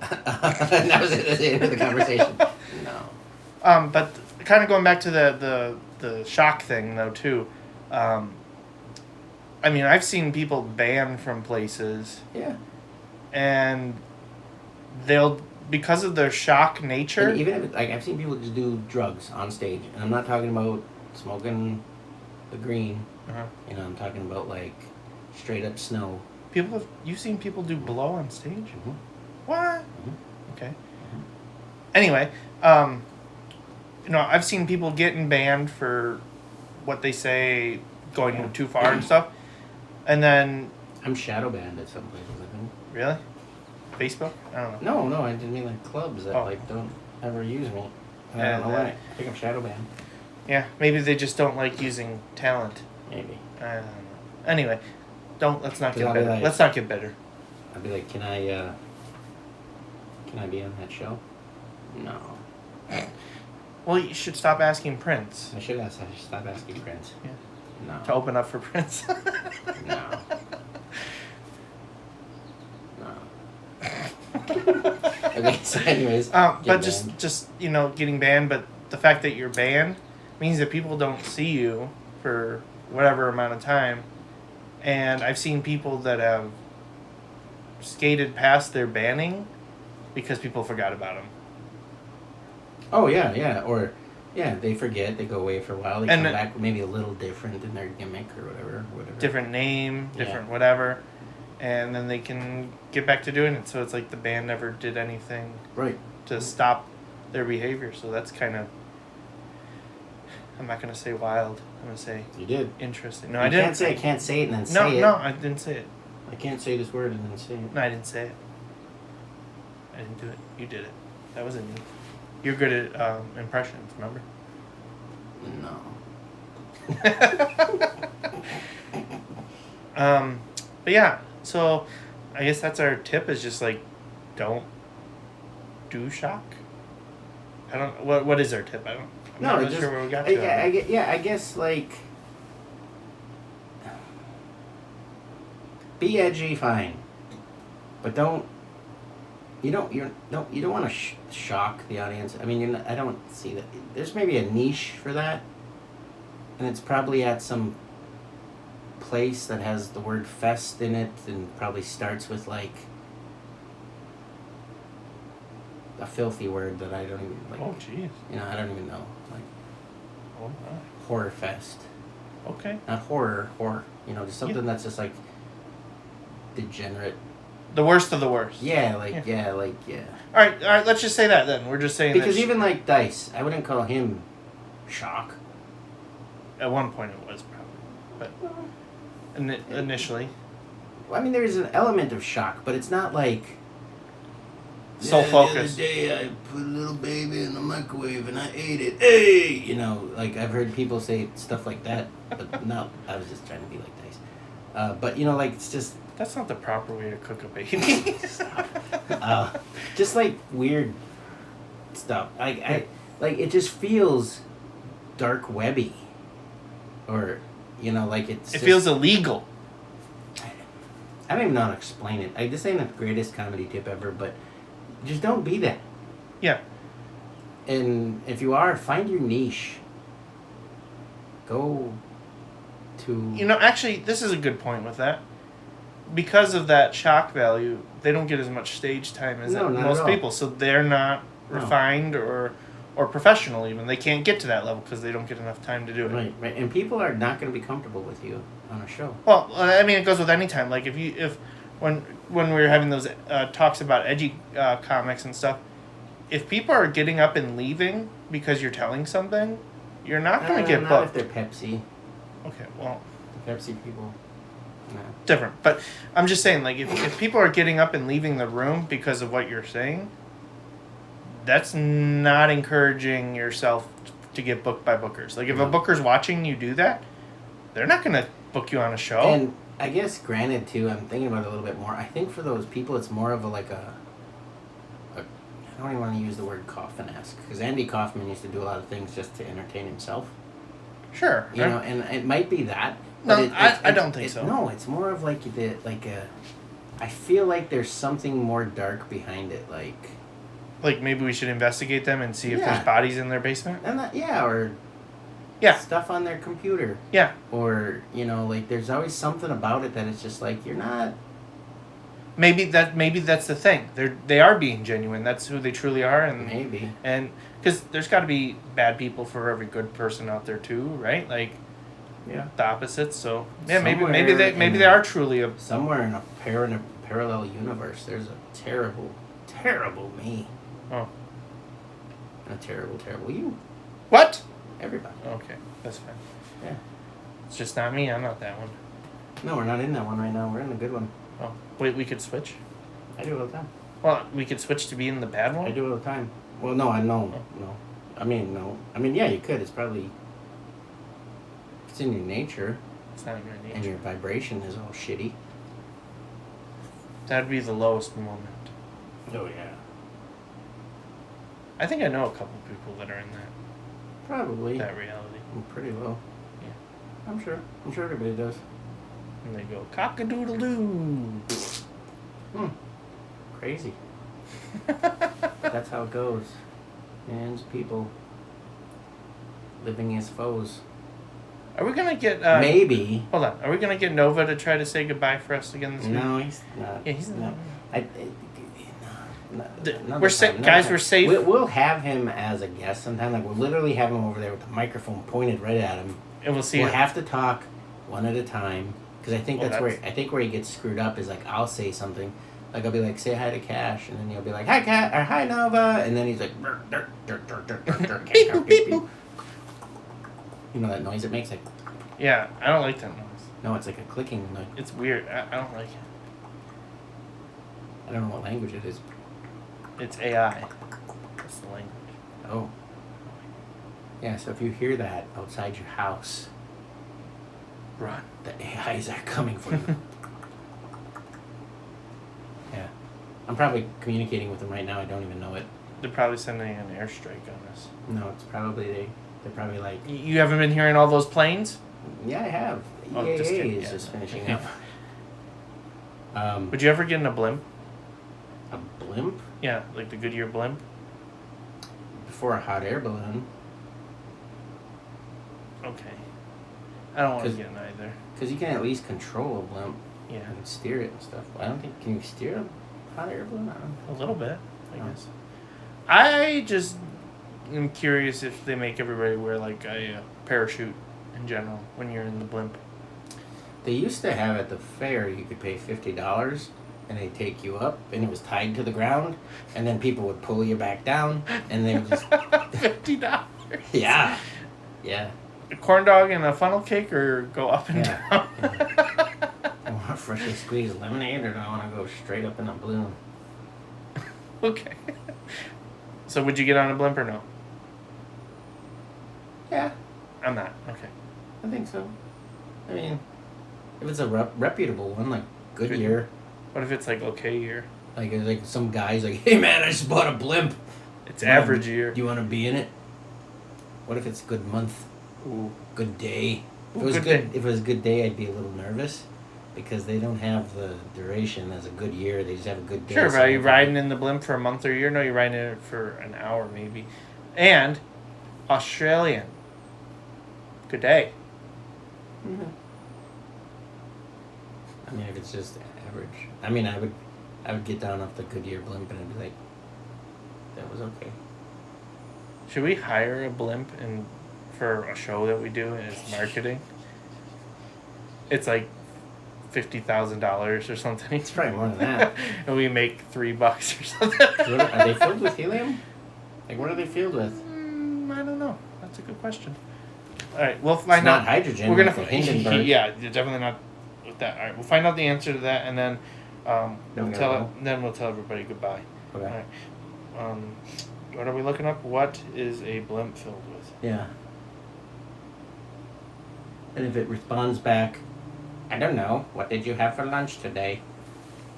no. That was the end of the conversation. No. But kind of going back to the shock thing though too. I mean, I've seen people banned from places. Yeah. And they'll, because of their shock nature. And even if I've seen people just do drugs on stage, and I'm not talking about smoking the green. Uh-huh. You know, I'm talking about like straight up snow. You've seen people do blow on stage? Mm-hmm. What? Mm-hmm. Okay. Mm-hmm. Anyway, I've seen people getting banned for what they say going too far and stuff, and then I'm shadow banned at some places. I think. Really? Facebook? I don't know. No, I didn't mean like clubs that like don't ever use me. I don't know why. I think I'm shadow banned. Yeah, maybe they just don't like using talent. Maybe. I don't know. Anyway, let's not get bitter. Like, let's not get bitter. I'd be like, can I be on that show? No. Well, you should stop asking Prince. I should stop asking Prince. Yeah. No. To open up for Prince. No. Okay, so anyways. But just getting banned, but the fact that you're banned means that people don't see you for whatever amount of time. And I've seen people that have skated past their banning because people forgot about them. Oh, yeah. Or Yeah, they forget. They go away for a while. They And come back maybe a little different in their gimmick or whatever. Different name, different whatever. And then they can get back to doing it. So it's like the band never did anything to stop their behavior. So that's kind of... I'm not going to say wild. I'm going to say... You did. Interesting. No, I didn't. I can't say it and then say it. No, I didn't say it. I can't say this word and then say it. No, I didn't say it. I didn't do it. You did it. That wasn't me. You're good at impressions, remember? No. But yeah, so I guess that's our tip is just like, don't do shock. I don't. What is our tip? I'm not really sure where we got to. I guess like be edgy, fine, but don't. You don't want to shock the audience. I mean, I don't see that. There's maybe a niche for that, and it's probably at some place that has the word fest in it and probably starts with like a filthy word that I don't even like. Oh, jeez. I don't even know. Like, oh my. Horror fest. Okay. Not horror. Just something that's just like degenerate. The worst of the worst. Yeah. All right, let's just say that then. We're just saying because even like Dice, I wouldn't call him shock. At one point it was probably, but initially. Well, I mean, there's an element of shock, but it's not like so focused. The other day I put a little baby in the microwave and I ate it. Hey, like I've heard people say stuff like that, but no, I was just trying to be like Dice. But like it's just. That's not the proper way to cook a baby. Just like weird stuff. I like it just feels dark webby, or like it's. It feels illegal. I don't even know how to explain it. This ain't the greatest comedy tip ever, but just don't be that. Yeah. And if you are, find your niche. Go to. Actually, this is a good point with that. Because of that shock value, they don't get as much stage time as most people, so they're not refined or professional even. They can't get to that level because they don't get enough time to do it. Right. And people are not going to be comfortable with you on a show. Well, I mean, it goes with any time. Like when we were having those talks about edgy comics and stuff, if people are getting up and leaving because you're telling something, you're not going to get booked. Not if they're Pepsi. Okay, well, the Pepsi people. No. Different, but I'm just saying, like, if people are getting up and leaving the room because of what you're saying, that's not encouraging yourself to get booked by bookers. Like, if a booker's watching you do that, they're not going to book you on a show. And I guess, granted, too, I'm thinking about it a little bit more. I think for those people, it's more of I don't even want to use the word coffin-esque, because Andy Kaufman used to do a lot of things just to entertain himself. Sure. And it might be that. No, I don't think so. No, it's more of I feel like there's something more dark behind it, like maybe we should investigate them and see if there's bodies in their basement. And or stuff on their computer. Yeah. Or there's always something about it that it's just like you're not. Maybe that's the thing. They are being genuine. That's who they truly are, and maybe because there's got to be bad people for every good person out there too, right? Like. Yeah. The opposites. So maybe they are truly somewhere in a parallel universe. There's a terrible me. Oh. And a terrible you. What? Everybody. Okay, that's fine. Yeah. It's just not me. I'm not that one. No, we're not in that one right now. We're in the good one. Oh, wait, we could switch. I do it all the time. Well, we could switch to be in the bad one. I do it all the time. Well, no, no. I mean, no. I mean, yeah, you could. It's probably. It's in your nature. It's not in your nature. And your vibration is all shitty. That'd be the lowest moment. Oh, yeah. I think I know a couple people that are in that. Probably. That reality. Pretty low. Yeah. I'm sure everybody does. And they go, cock-a-doodle-doo. Crazy. That's how it goes. Man's people living as foes. Are we gonna get maybe? Hold on. Are we gonna get Nova to try to say goodbye for us again this week? No, he's not. Yeah, he's not. Another We're time, safe, another guys. time. We're safe. We'll have him as a guest sometime. Like we'll literally have him over there with the microphone pointed right at him. And we'll see. We'll have to talk one at a time because I think where he gets screwed up is like I'll say something, like I'll be like say hi to Cash, and then he'll be like hi Cat or hi Nova, and then he's like beep, boop, beep, boop. You know that noise it makes, like Yeah, I don't like that noise. no, it's like a clicking noise. It's weird. I don't like it. I don't know what language it is. It's AI. That's the language. Oh. Yeah, so if you hear that outside your house, Run. the AIs are coming for you. Yeah. I'm probably communicating with them right now. I don't even know it. They're probably sending an airstrike on us. No, it's probably they're probably like, You haven't been hearing all those planes? yeah, I have. Oh, EAA just kidding. is Yeah. just finishing up. Would you ever get in a blimp? A blimp? Yeah, like the Goodyear blimp? Before a hot air balloon. Okay. I don't want to 'Cause- get in either. Because you can at least control a blimp Yeah, and steer it and stuff. I don't think, can you steer a hot air balloon? I don't know. a little bit, I Oh. guess. I just am curious if they make everybody wear like a parachute in general when you're in the blimp. They used to have at the fair, you could pay $50 and they'd take you up and it was tied to the ground and then people would pull you back down and they would just, $50. yeah. Yeah. A corn dog and a funnel cake, or go up and Yeah. down? I want a freshly squeezed lemonade or do I want to go straight up in a balloon? Okay. So would you get on a blimp or no? Yeah, I'm not. Okay. I think so. I mean, if it's a reputable one, like Goodyear, What if it's like okay year? like it's like some guy's like, hey man, I just bought a blimp. It's average year. Do you want to be in it? What if it's a good month? Ooh. Good day. If Ooh, it was good good, day. if it was a good day, I'd be a little nervous because they don't have the duration as a good year. They just have a good day. Sure, so but are you they- riding in the blimp for a month or a year? No, you're riding in it for an hour maybe. And Australian. Good day. Mhm. I mean, if it's just average. I mean, I would get down off the Goodyear blimp and I'd be like, that was okay. Should we hire a blimp and for a show that we do as marketing? It's like $50,000 or something. It's probably more than that. And we make $3 or something. Are they filled with helium? Like, what are they filled with? I don't know. That's a good question. All right, we'll find It's out. not hydrogen. We're gonna like the Hindenburg. yeah, you're definitely not with that. All right, we'll find out the answer to that, and then Then we we'll gotta tell go. then we'll tell everybody goodbye. Okay. All right. What are we looking up? What is a blimp filled with? Yeah. And if it responds back, I don't know, what did you have for lunch today?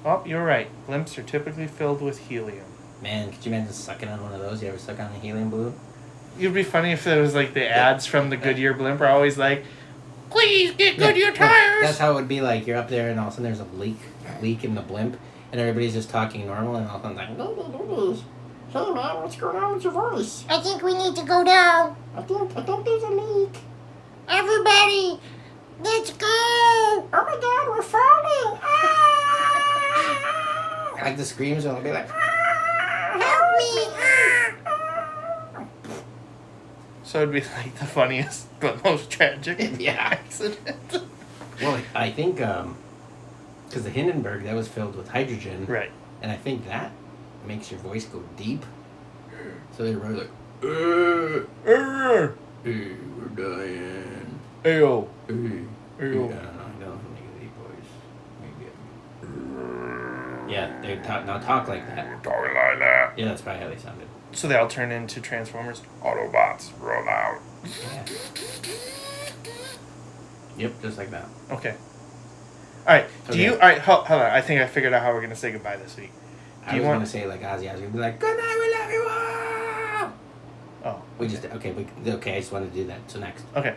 Oh, you're right. Blimps are typically filled with helium. Man, could you imagine sucking on one of those? You ever suck on a helium balloon? It'd be funny if it was like the ads from the Goodyear blimp are always like, "Please get Goodyear tires." That's how it would be like. You're up there and all of a sudden there's a leak in the blimp and everybody's just talking normal and all of a sudden it's like, hey man, what's going on with your voice? I think we need to go down. I think there's a leak. Everybody, let's go. Oh my god, we're falling! Ah! Like the screams will be like, Help me. So it'd be like the funniest but most tragic yeah. accident. Well, I think, because the Hindenburg, that was filled with hydrogen. Right. And I think that makes your voice go deep. So they're really like, hey, we're dying. Ayo. Hey. Ayo. Yeah, I don't make a deep voice. Maybe. Yeah, they talk like that. Talking like that. Yeah, that's probably how they sounded. So they all turn into Transformers. Autobots, roll out. Yeah. Yep, just like that. Okay. All right. Do Okay. you? All right. Hold on. I think I figured out how we're gonna say goodbye this week. I was gonna say like Ozzy. I was gonna be like, "Good night, we love you all." Oh. We just okay. Okay, I just wanted to do that. So next. Okay.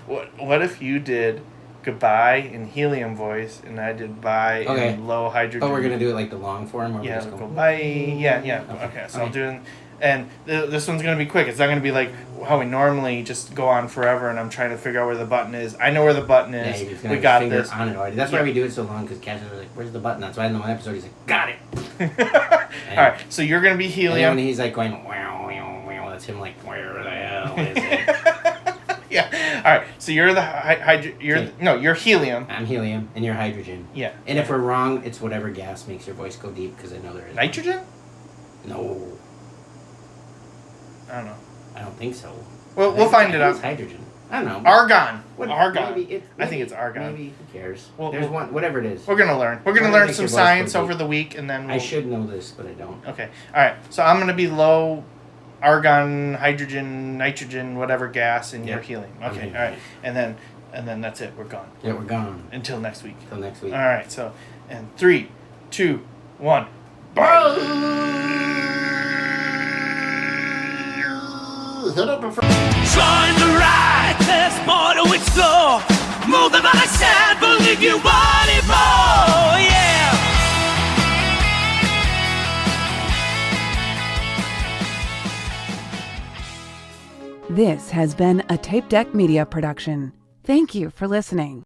What if you did goodbye in helium voice and I did bye Okay. in low hydrogen? Oh, we're gonna do it like the long form, where we Yeah. just We'll go. go bye. Yeah. Okay. So I'll do it. And this one's gonna be quick. It's not gonna be like how we normally just go on forever, and I'm trying to figure out where the button is. I know where the button Yeah, is. you're just gonna We got finger this. on it already. That's why Yeah. we do it so long because Cash was like, "Where's the button?" That's why in the one episode he's like, "Got it." All right. So you're gonna be And helium. when he's like going, wow, wow, wow, that's him like, where the hell is it? Yeah. All right. So you're the you're helium. I'm helium, and you're hydrogen. Yeah. And if we're wrong, it's whatever gas makes your voice go deep, because I know there is. Nitrogen? No. I don't know. I don't think so. Well, we'll find it out. It's hydrogen. I don't know. Argon. What, Argon. maybe I think it's argon. Maybe. Who cares? Well, There's one. Whatever it is. We're gonna learn. We're gonna Whatever learn makes some your voice science go over deep. the week, and then I should know this, but I don't. Okay. All right. So I'm gonna be low argon, hydrogen, nitrogen, whatever gas, and you're helium. Okay. All right. And then that's it. We're gone. Yeah, we're gone. Until next week. Until next week. All right. So, and 3, 2, 1. Bye. Trying to ride this motor with slow. Moving by side, believe you want it more. Yeah. This has been a Tape Deck Media production. Thank you for listening.